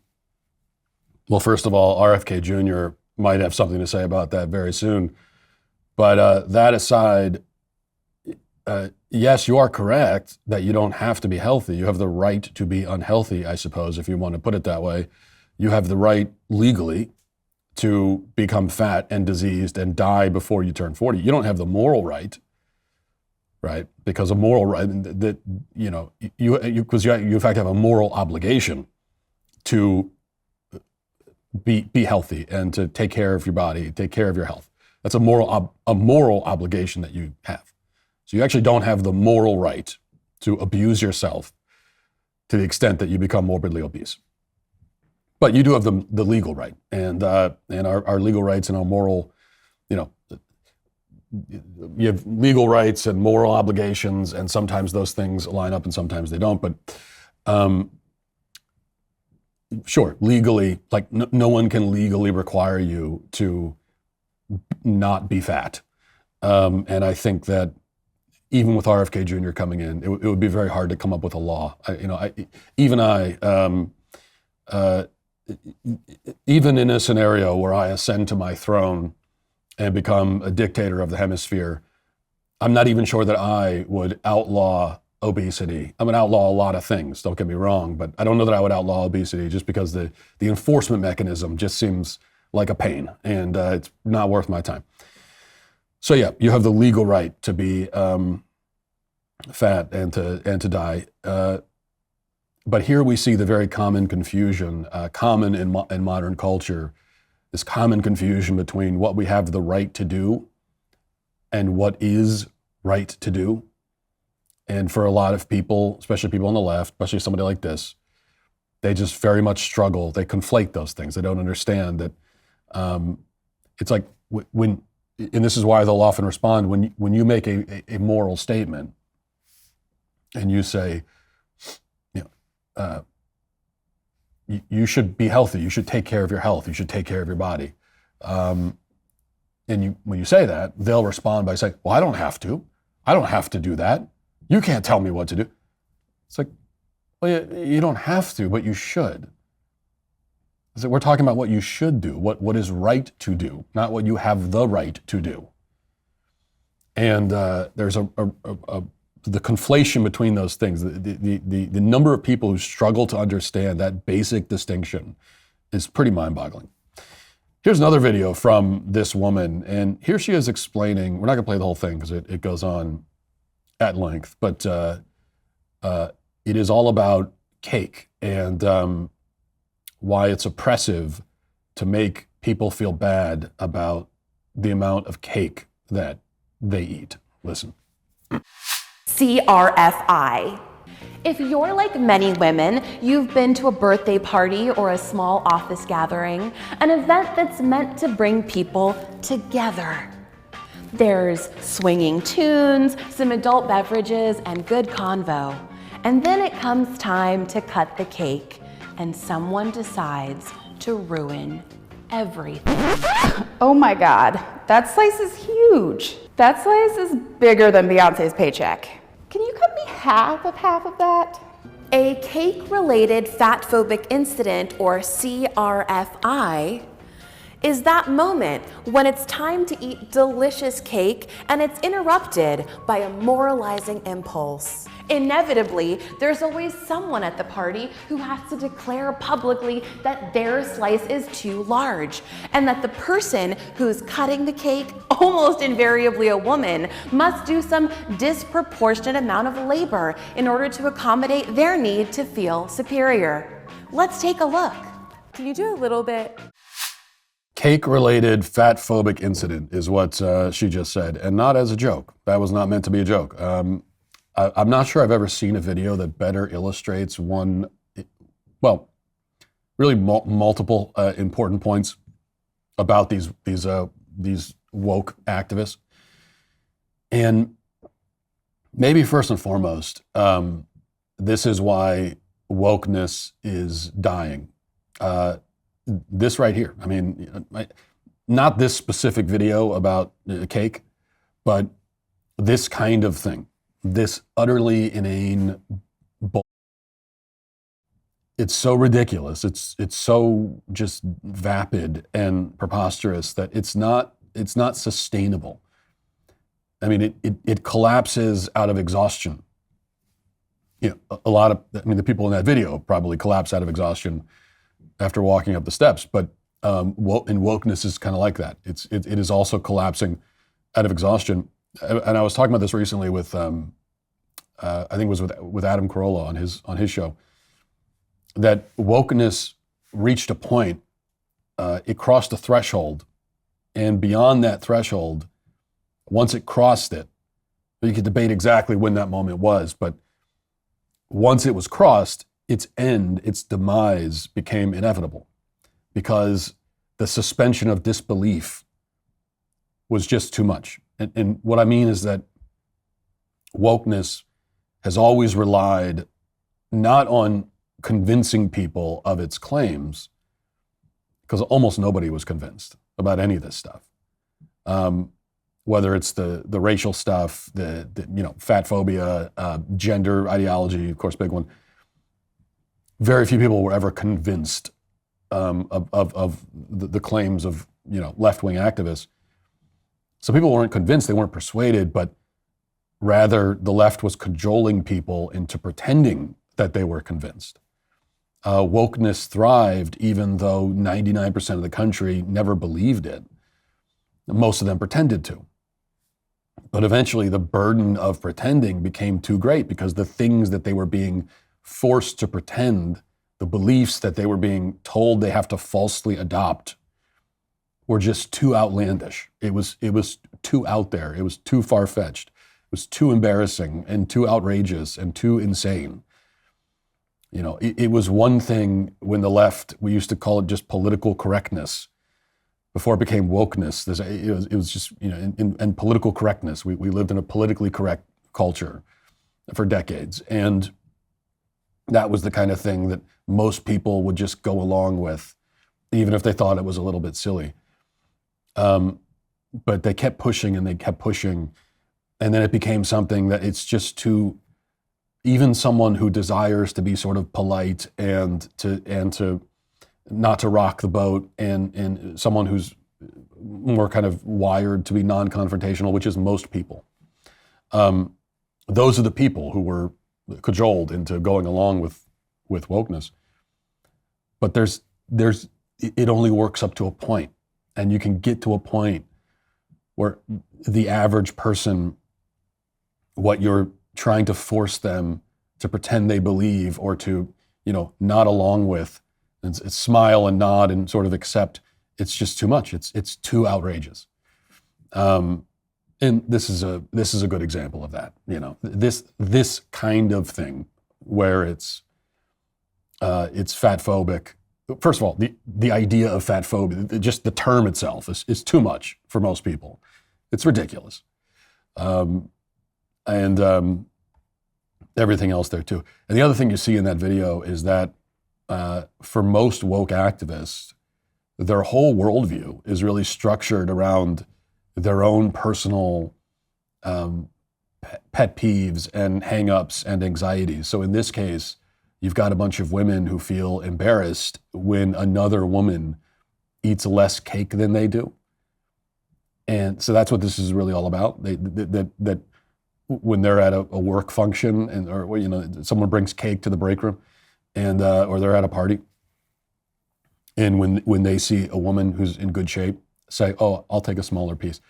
Well, first of all, RFK Jr. might have something to say about that very soon. But that aside, yes, you are correct that you don't have to be healthy. You have the right to be unhealthy, I suppose, if you want to put it that way. You have the right legally to become fat and diseased and die before you turn 40. You don't have the moral right, because a moral right that, you in fact have a moral obligation to be healthy and to take care of your body, take care of your health. That's a moral obligation that you have. So you actually don't have the moral right to abuse yourself to the extent that you become morbidly obese. But you do have the legal right, and our legal rights and our moral, you have legal rights and moral obligations, and sometimes those things line up and sometimes they don't. But sure, legally, like no one can legally require you to not be fat. And I think that even with RFK Jr. coming in, it would be very hard to come up with a law. Even in a scenario where I ascend to my throne and become a dictator of the hemisphere, I'm not even sure that I would outlaw obesity. I would outlaw a lot of things, don't get me wrong, but I don't know that I would outlaw obesity just because the enforcement mechanism just seems like a pain, and it's not worth my time. So yeah, you have the legal right to be fat and to die. But here we see the very common confusion, common in modern culture, this common confusion between what we have the right to do and what is right to do. And for a lot of people, especially people on the left, especially somebody like this, they just very much struggle. They conflate those things. They don't understand that it's like when, and this is why they'll often respond, when you make a moral statement and you say, you should be healthy. You should take care of your health. You should take care of your body. And when you say that, they'll respond by saying, well, I don't have to. I don't have to do that. You can't tell me what to do. It's like, well, you don't have to, but you should. So we're talking about what you should do, what is right to do, not what you have the right to do. And there's the conflation between those things. The number of people who struggle to understand that basic distinction is pretty mind-boggling. Here's another video from this woman, and here she is explaining, we're not gonna play the whole thing because it goes on at length, but it is all about cake and why it's oppressive to make people feel bad about the amount of cake that they eat. Listen. CRFI. If you're like many women, you've been to a birthday party or a small office gathering, an event that's meant to bring people together. There's swinging tunes, some adult beverages, and good convo. And then it comes time to cut the cake, and someone decides to ruin everything. Oh my God, that slice is huge. That slice is bigger than Beyonce's paycheck. Can you cut me half of that? A cake-related fatphobic incident, or CRFI, is that moment when it's time to eat delicious cake and it's interrupted by a moralizing impulse. Inevitably, there's always someone at the party who has to declare publicly that their slice is too large, and that the person who's cutting the cake, almost invariably a woman, must do some disproportionate amount of labor in order to accommodate their need to feel superior. Let's take a look. Can you do a little bit? Cake-related fatphobic incident is what she just said, and not as a joke. That was not meant to be a joke. I'm not sure I've ever seen a video that better illustrates multiple important points about these woke activists. And maybe first and foremost, this is why wokeness is dying. This right here. I mean, not this specific video about cake, but this kind of thing. This utterly inane bull. It's so ridiculous. It's so just vapid and preposterous that it's not sustainable. I mean, it collapses out of exhaustion. You know, the people in that video probably collapse out of exhaustion after walking up the steps, but and wokeness is kind of like that. It is also collapsing out of exhaustion. And I was talking about this recently with, I think it was with Adam Carolla on his show, that wokeness reached a point, it crossed a threshold, and beyond that threshold, once it crossed it, you could debate exactly when that moment was, but once it was crossed, its end, its demise became inevitable because the suspension of disbelief was just too much. And what I mean is that wokeness has always relied not on convincing people of its claims, because almost nobody was convinced about any of this stuff. Whether it's the racial stuff, the fat phobia, gender ideology, of course, big one. Very few people were ever convinced of the claims of left-wing activists. So people weren't convinced, they weren't persuaded, but rather the left was cajoling people into pretending that they were convinced. Wokeness thrived even though 99% of the country never believed it. Most of them pretended to. But eventually the burden of pretending became too great because the things that they were being forced to pretend, the beliefs that they were being told they have to falsely adopt, were just too outlandish. It was too out there. It was too far-fetched. It was too embarrassing and too outrageous and too insane. It was one thing when the left, we used to call it just political correctness. Before it became wokeness, it was just, and political correctness. We lived in a politically correct culture for decades. And that was the kind of thing that most people would just go along with, even if they thought it was a little bit silly. But they kept pushing and they kept pushing. And then it became something that it's just too even someone who desires to be sort of polite and to not to rock the boat, and someone who's more kind of wired to be non-confrontational, which is most people. Those are the people who were cajoled into going along with wokeness. But it only works up to a point, and you can get to a point where the average person, what you're trying to force them to pretend they believe or to, nod along with, and smile and nod and sort of accept, it's just too much. It's too outrageous. And this is a good example of that. This kind of thing where it's fatphobic. First of all, the idea of fatphobia, just the term itself is too much for most people. It's ridiculous. And everything else there too. And the other thing you see in that video is that for most woke activists, their whole worldview is really structured around their own personal pet peeves and hang-ups and anxieties. So in this case, you've got a bunch of women who feel embarrassed when another woman eats less cake than they do. And so that's what this is really all about. That when they're at a work function or someone brings cake to the break room, and or they're at a party, and when they see a woman who's in good shape, say, "Oh, I'll take a smaller piece."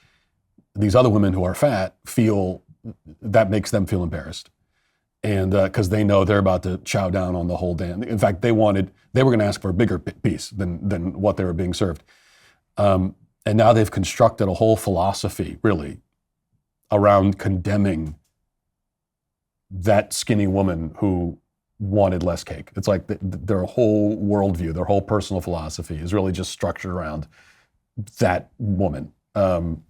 These other women who are fat feel that makes them feel embarrassed, and because they know they're about to chow down on the whole damn. In fact, they were going to ask for a bigger piece than what they were being served, and now they've constructed a whole philosophy really around condemning that skinny woman who wanted less cake. It's like their whole worldview, their whole personal philosophy is really just structured around that woman and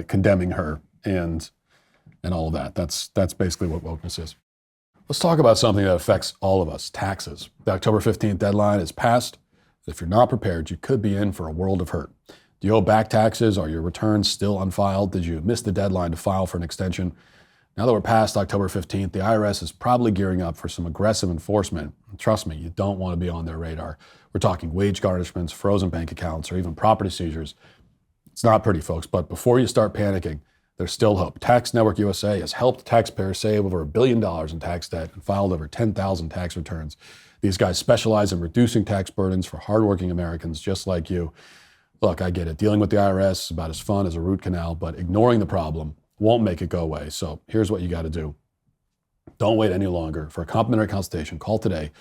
condemning her and all of that. That's basically what wokeness is. Let's talk about something that affects all of us, taxes. The October 15th deadline is passed. If you're not prepared, you could be in for a world of hurt. Do you owe back taxes? Are your returns still unfiled? Did you miss the deadline to file for an extension? Now that we're past October 15th, the IRS is probably gearing up for some aggressive enforcement. And trust me, you don't want to be on their radar. We're talking wage garnishments, frozen bank accounts, or even property seizures. It's not pretty, folks, but before you start panicking, there's still hope. Tax Network USA has helped taxpayers save over $1 billion in tax debt and filed over 10,000 tax returns. These guys specialize in reducing tax burdens for hardworking Americans just like you. Look, I get it. Dealing with the IRS is about as fun as a root canal, but ignoring the problem won't make it go away. So here's what you got to do. Don't wait any longer. For a complimentary consultation, call today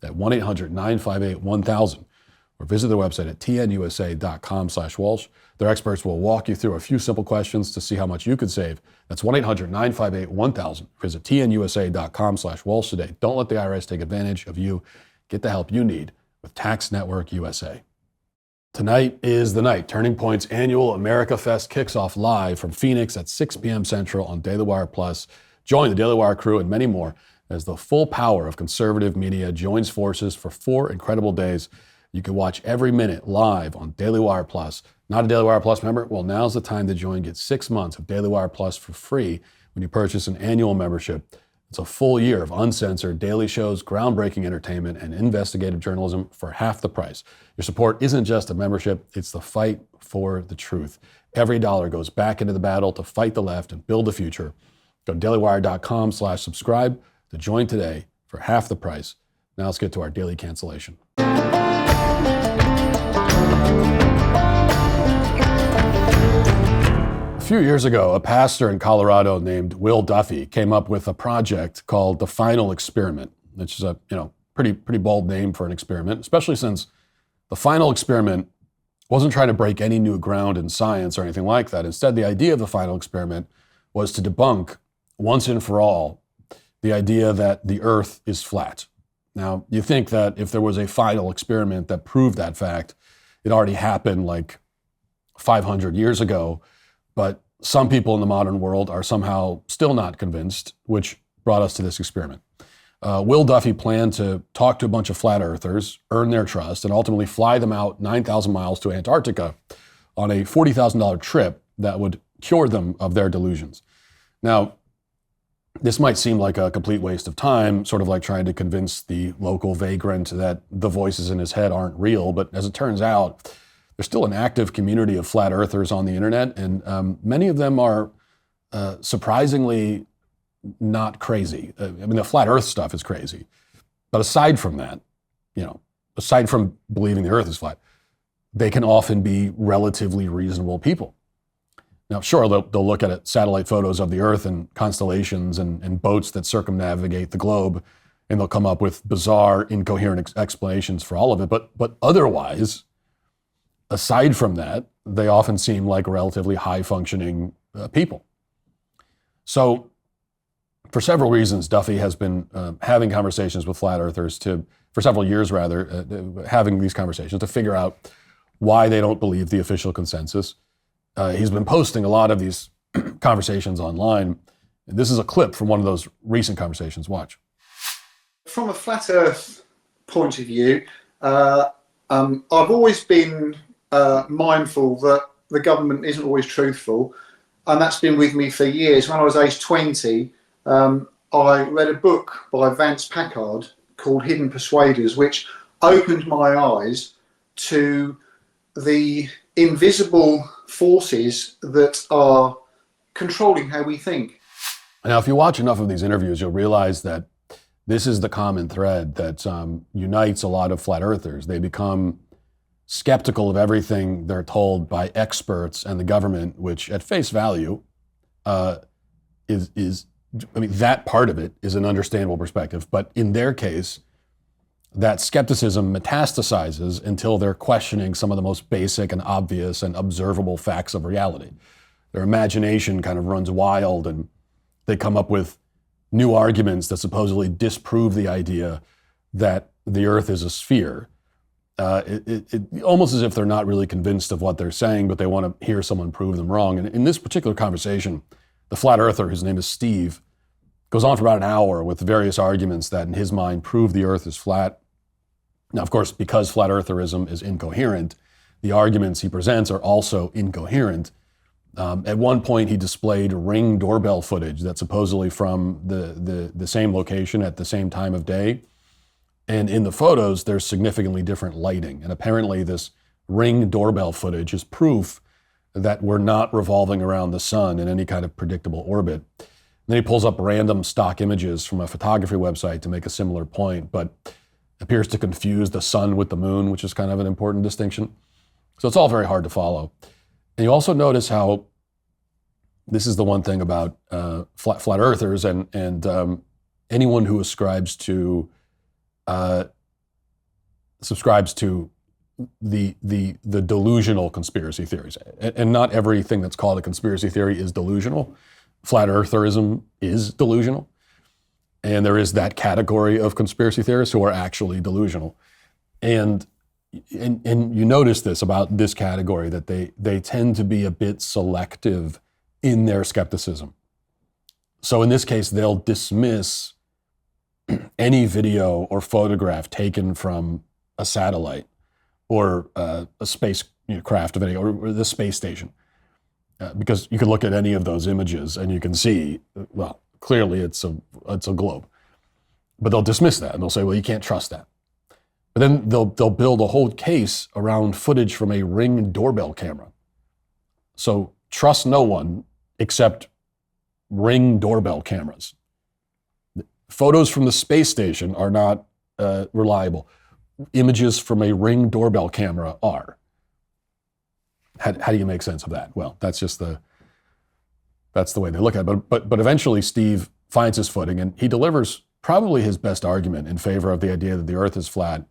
at 1-800-958-1000 or visit their website at tnusa.com/Walsh. Their experts will walk you through a few simple questions to see how much you could save. That's 1-800-958-1000. Visit tnusa.com/Walsh today. Don't let the IRS take advantage of you. Get the help you need with Tax Network USA. Tonight is the night. Turning Point's annual America Fest kicks off live from Phoenix at 6 p.m. Central on DailyWire Plus. Join the DailyWire crew and many more as the full power of conservative media joins forces for 4 incredible days. You can watch every minute live on DailyWire Plus. Not a DailyWire Plus member? Well, now's the time to join. Get 6 months of DailyWire Plus for free when you purchase an annual membership. It's a full year of uncensored daily shows, groundbreaking entertainment, and investigative journalism for half the price. Your support isn't just a membership, it's the fight for the truth. Every dollar goes back into the battle to fight the left and build the future. Go to dailywire.com/subscribe to join today for half the price. Now let's get to our daily cancellation. A few years ago, a pastor in Colorado named Will Duffy came up with a project called The Final Experiment, which is a pretty bold name for an experiment, especially since the final experiment wasn't trying to break any new ground in science or anything like that. Instead, the idea of the final experiment was to debunk once and for all the idea that the Earth is flat. Now, you think that if there was a final experiment that proved that fact, it already happened like 500 years ago, but some people in the modern world are somehow still not convinced, which brought us to this experiment. Will Duffy planned to talk to a bunch of flat earthers, earn their trust, and ultimately fly them out 9,000 miles to Antarctica on a $40,000 trip that would cure them of their delusions. Now, this might seem like a complete waste of time, sort of like trying to convince the local vagrant that the voices in his head aren't real. But as it turns out, there's still an active community of flat earthers on the internet, and many of them are surprisingly not crazy. I mean, the flat earth stuff is crazy. But aside from that, aside from believing the earth is flat, they can often be relatively reasonable people. Now, sure, they'll look at satellite photos of the earth and constellations and boats that circumnavigate the globe, and they'll come up with bizarre, incoherent explanations for all of it. But otherwise, aside from that, they often seem like relatively high-functioning people. So, for several reasons, Duffy has been having conversations with flat earthers for several years rather, having these conversations to figure out why they don't believe the official consensus. He's been posting a lot of these conversations online. This is a clip from one of those recent conversations. Watch. From a flat earth point of view, I've always been mindful that the government isn't always truthful, and that's been with me for years. When I was age 20, I read a book by Vance Packard called Hidden Persuaders, which opened my eyes to the invisible forces that are controlling how we think. Now, if you watch enough of these interviews, you'll realize that this is the common thread that unites a lot of flat earthers. They become skeptical of everything they're told by experts and the government, which at face value that part of it is an understandable perspective. But in their case, that skepticism metastasizes until they're questioning some of the most basic and obvious and observable facts of reality. Their imagination kind of runs wild, and they come up with new arguments that supposedly disprove the idea that the earth is a sphere. Almost as if they're not really convinced of what they're saying, but they want to hear someone prove them wrong. And in this particular conversation, the flat earther, whose name is Steve, goes on for about an hour with various arguments that in his mind prove the earth is flat. Now, of course, because flat eartherism is incoherent, the arguments he presents are also incoherent. At one point, he displayed Ring doorbell footage that's supposedly from the same location at the same time of day. And in the photos, there's significantly different lighting. And apparently this Ring doorbell footage is proof that we're not revolving around the sun in any kind of predictable orbit. And then he pulls up random stock images from a photography website to make a similar point, but appears to confuse the sun with the moon, which is kind of an important distinction. So it's all very hard to follow. And you also notice how this is the one thing about flat earthers and anyone who subscribes to the delusional conspiracy theories. And not everything that's called a conspiracy theory is delusional. Flat eartherism is delusional. And there is that category of conspiracy theorists who are actually delusional. And you notice this about this category, that they tend to be a bit selective in their skepticism. So in this case, they'll dismiss any video or photograph taken from a satellite or a spacecraft video or the space station. Because you can look at any of those images and you can see, well, clearly it's a globe. But they'll dismiss that and they'll say, well, you can't trust that. But then they'll build a whole case around footage from a Ring doorbell camera. So trust no one except Ring doorbell cameras. Photos from the space station are not reliable. Images from a Ring doorbell camera are. How do you make sense of that? Well, that's the way they look at it. But eventually Steve finds his footing and he delivers probably his best argument in favor of the idea that the earth is flat.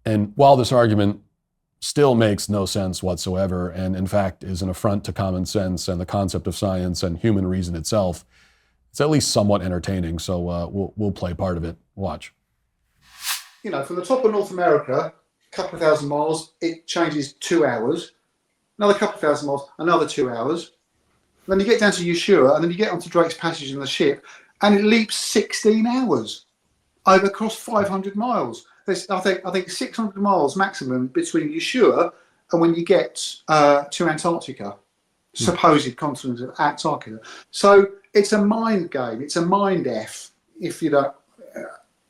And while this argument still makes no sense whatsoever, and in fact is an affront to common sense and the concept of science and human reason itself, it's at least somewhat entertaining. So we'll play part of it. Watch. You know, from the top of North America, a couple of thousand miles, it changes 2 hours. Another couple of thousand miles, another 2 hours. Then you get down to Yeshua, and then you get onto Drake's Passage in the ship, and it leaps 16 hours over across 500 miles. There's, I think 600 miles maximum between Yeshua and when you get to Antarctica. supposed continent of Antarctica. So it's a mind game. It's a mind F. If you don't,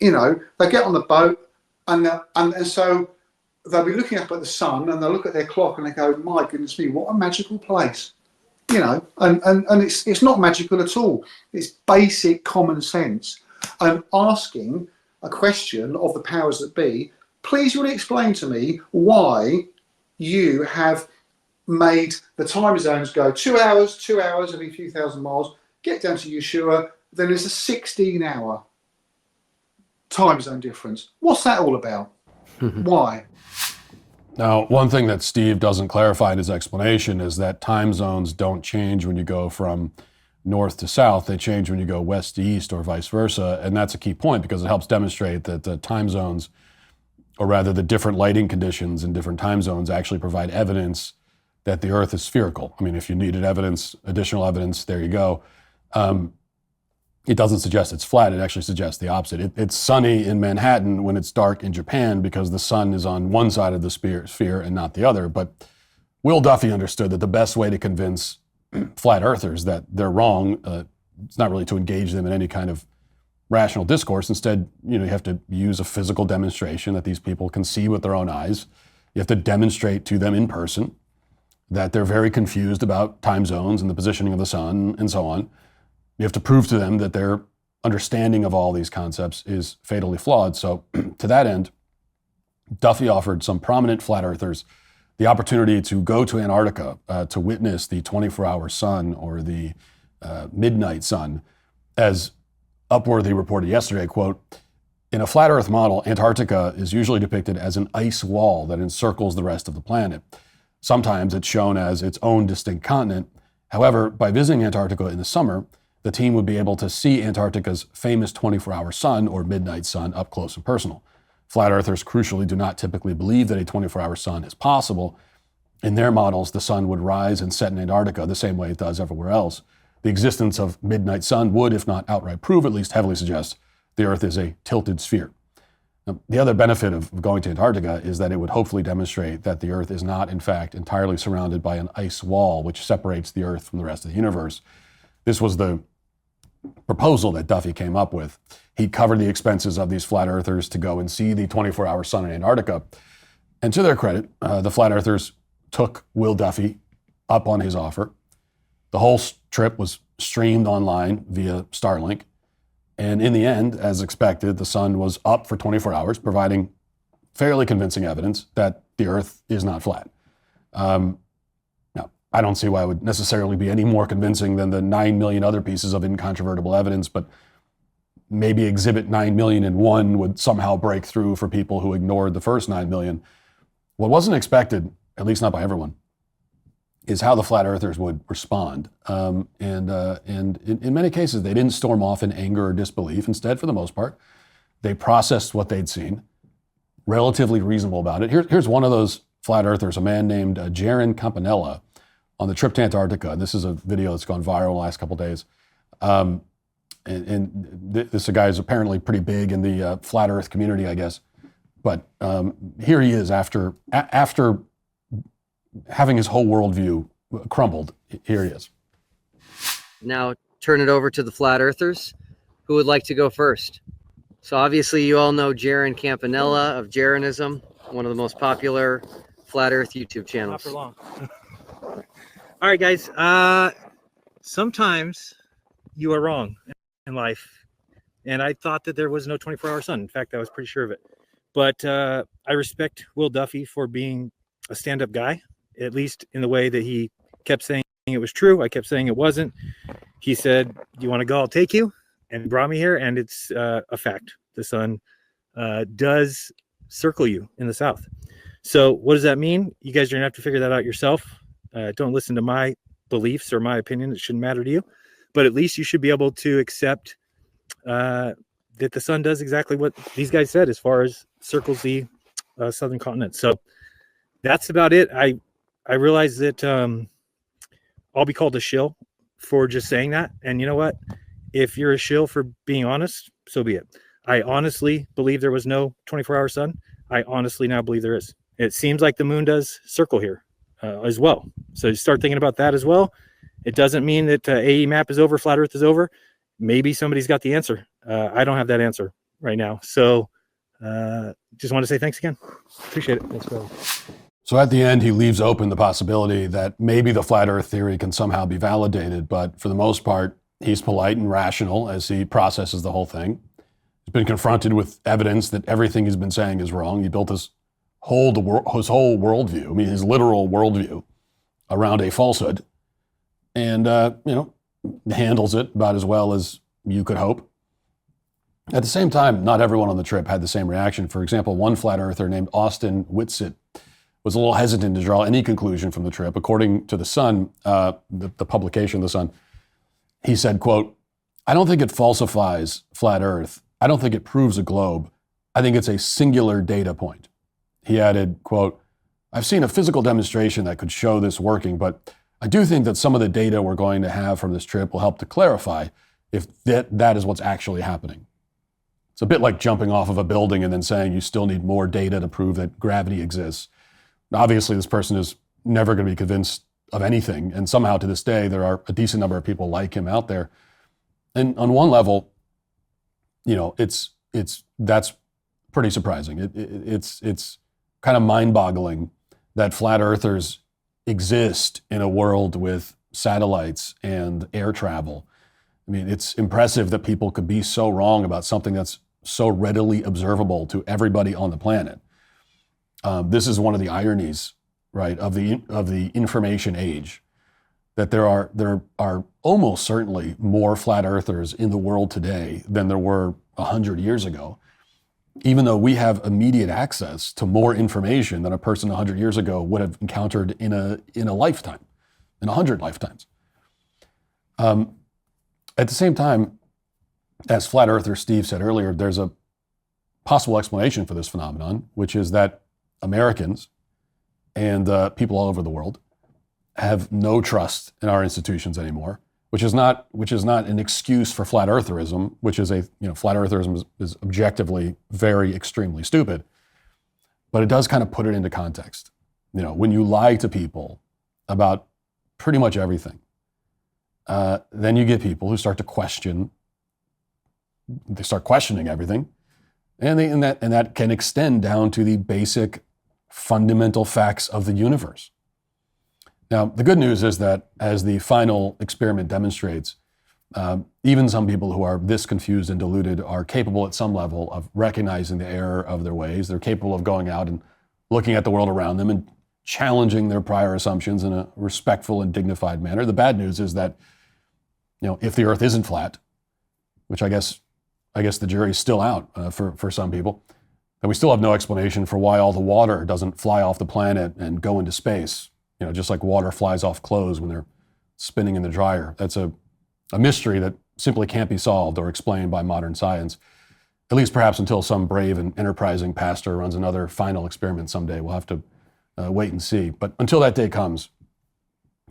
they get on the boat and so they'll be looking up at the sun and they'll look at their clock and they go, my goodness me, what a magical place. And it's not magical at all. It's basic common sense. And asking a question of the powers that be, please will you explain to me why you have made the time zones go 2 hours every few thousand miles, get down to Yeshua, then there's a 16-hour time zone difference. What's that all about? Why? Now, one thing that Steve doesn't clarify in his explanation is that time zones don't change when you go from north to south. They change when you go west to east or vice versa. And that's a key point because it helps demonstrate that the time zones, or rather the different lighting conditions in different time zones, actually provide evidence that the Earth is spherical. I mean, if you needed evidence, additional evidence, there you go. It doesn't suggest it's flat. It actually suggests the opposite. It's sunny in Manhattan when it's dark in Japan because the sun is on one side of the sphere and not the other. But Will Duffy understood that the best way to convince flat earthers that they're wrong, it's not really to engage them in any kind of rational discourse. Instead, you have to use a physical demonstration that these people can see with their own eyes. You have to demonstrate to them in person that they're very confused about time zones and the positioning of the sun and so on. You have to prove to them that their understanding of all these concepts is fatally flawed. So to that end, Duffy offered some prominent flat earthers the opportunity to go to Antarctica to witness the 24-hour sun or the midnight sun. As Upworthy reported yesterday, quote, in a flat earth model, Antarctica is usually depicted as an ice wall that encircles the rest of the planet. Sometimes it's shown as its own distinct continent. However, by visiting Antarctica in the summer, the team would be able to see Antarctica's famous 24-hour sun or midnight sun up close and personal. Flat earthers, crucially, do not typically believe that a 24-hour sun is possible. In their models, the sun would rise and set in Antarctica the same way it does everywhere else. The existence of midnight sun would, if not outright prove, at least heavily suggest the Earth is a tilted sphere. Now, the other benefit of going to Antarctica is that it would hopefully demonstrate that the Earth is not, in fact, entirely surrounded by an ice wall which separates the Earth from the rest of the universe. This was the proposal that Duffy came up with. He covered the expenses of these flat earthers to go and see the 24-hour sun in Antarctica. And to their credit, the flat earthers took Will Duffy up on his offer. The whole trip was streamed online via Starlink. And in the end, as expected, the sun was up for 24 hours, providing fairly convincing evidence that the Earth is not flat. Now, I don't see why it would necessarily be any more convincing than the 9 million other pieces of incontrovertible evidence, but maybe Exhibit 9,000,001 would somehow break through for people who ignored the first 9 million. What wasn't expected, at least not by everyone, is how the flat earthers would respond. And in many cases, they didn't storm off in anger or disbelief. Instead, for the most part, they processed what they'd seen, relatively reasonable about it. Here's one of those flat earthers, a man named Jaron Campanella, on the trip to Antarctica. This is a video that's gone viral in the last couple of days. This guy is apparently pretty big in the flat earth community, I guess. But here he is after having his whole worldview crumbled. Here he is. Now turn it over to the flat earthers. Who would like to go first? So obviously you all know Jaron Campanella of Jaronism, one of the most popular flat earth YouTube channels. Not for long. All right, guys. Sometimes you are wrong in life. And I thought that there was no 24-hour sun. In fact, I was pretty sure of it. But I respect Will Duffy for being a stand-up guy, at least in the way that he kept saying it was true. I kept saying it wasn't. He said, "Do you want to go? I'll take you." And brought me here. And it's a fact. The sun does circle you in the south. So what does that mean? You guys are going to have to figure that out yourself. Don't listen to my beliefs or my opinion. It shouldn't matter to you. But at least you should be able to accept that the sun does exactly what these guys said as far as circles the southern continent. So that's about it. I realize that I'll be called a shill for just saying that. And you know what? If you're a shill for being honest, so be it. I honestly believe there was no 24-hour sun. I honestly now believe there is. It seems like the moon does circle here. as well. So you start thinking about that as well. It doesn't mean that AE map is over, flat Earth is over. Maybe somebody's got the answer. I don't have that answer right now. So just want to say thanks again. Appreciate it. Thanks, brother. So at the end, he leaves open the possibility that maybe the flat Earth theory can somehow be validated, but for the most part, he's polite and rational as he processes the whole thing. He's been confronted with evidence that everything he's been saying is wrong. He built his whole worldview, I mean, his literal worldview around a falsehood, and, handles it about as well as you could hope. At the same time, not everyone on the trip had the same reaction. For example, one flat earther named Austin Whitsitt was a little hesitant to draw any conclusion from the trip. According to The Sun, the publication The Sun, he said, quote, "I don't think it falsifies flat Earth. I don't think it proves a globe. I think it's a singular data point." He added, quote, "I've seen a physical demonstration that could show this working, but I do think that some of the data we're going to have from this trip will help to clarify if that is what's actually happening." It's a bit like jumping off of a building and then saying you still need more data to prove that gravity exists. Obviously, this person is never going to be convinced of anything, and somehow to this day, there are a decent number of people like him out there. And on one level, that's pretty surprising. It's kind of mind-boggling that flat earthers exist in a world with satellites and air travel. I mean, it's impressive that people could be so wrong about something that's so readily observable to everybody on the planet. This is one of the ironies, right, of the information age, that there are almost certainly more flat earthers in the world today than there were 100 years ago, even though we have immediate access to more information than a person 100 years ago would have encountered in a lifetime, in 100 lifetimes. At the same time, as flat earther Steve said earlier, there's a possible explanation for this phenomenon, which is that Americans and people all over the world have no trust in our institutions anymore, which is not an excuse for flat eartherism, which is flat eartherism is objectively very extremely stupid, but it does kind of put it into context. When you lie to people about pretty much everything, then you get people who start questioning everything, and that can extend down to the basic fundamental facts of the universe. Now, the good news is that as the final experiment demonstrates, even some people who are this confused and deluded are capable at some level of recognizing the error of their ways. They're capable of going out and looking at the world around them and challenging their prior assumptions in a respectful and dignified manner. The bad news is that, if the Earth isn't flat, which I guess the jury's still out for some people, and we still have no explanation for why all the water doesn't fly off the planet and go into space, just like water flies off clothes when they're spinning in the dryer. That's a mystery that simply can't be solved or explained by modern science, at least perhaps until some brave and enterprising pastor runs another final experiment someday. We'll have to wait and see. But until that day comes,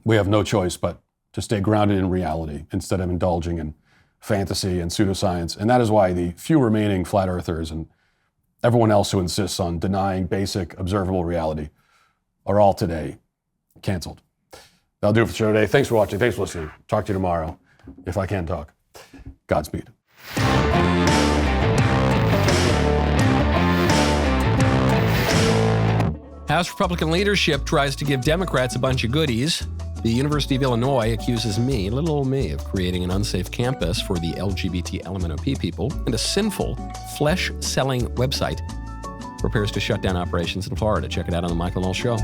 we have no choice but to stay grounded in reality instead of indulging in fantasy and pseudoscience. And that is why the few remaining flat earthers and everyone else who insists on denying basic observable reality are all today canceled. That'll do it for the show today. Thanks for watching. Thanks for listening. Talk to you tomorrow, if I can talk. Godspeed. House Republican leadership tries to give Democrats a bunch of goodies. The University of Illinois accuses me, little old me, of creating an unsafe campus for the LGBT LMNOP people, and a sinful, flesh-selling website prepares to shut down operations in Florida. Check it out on The Michael Walsh Show.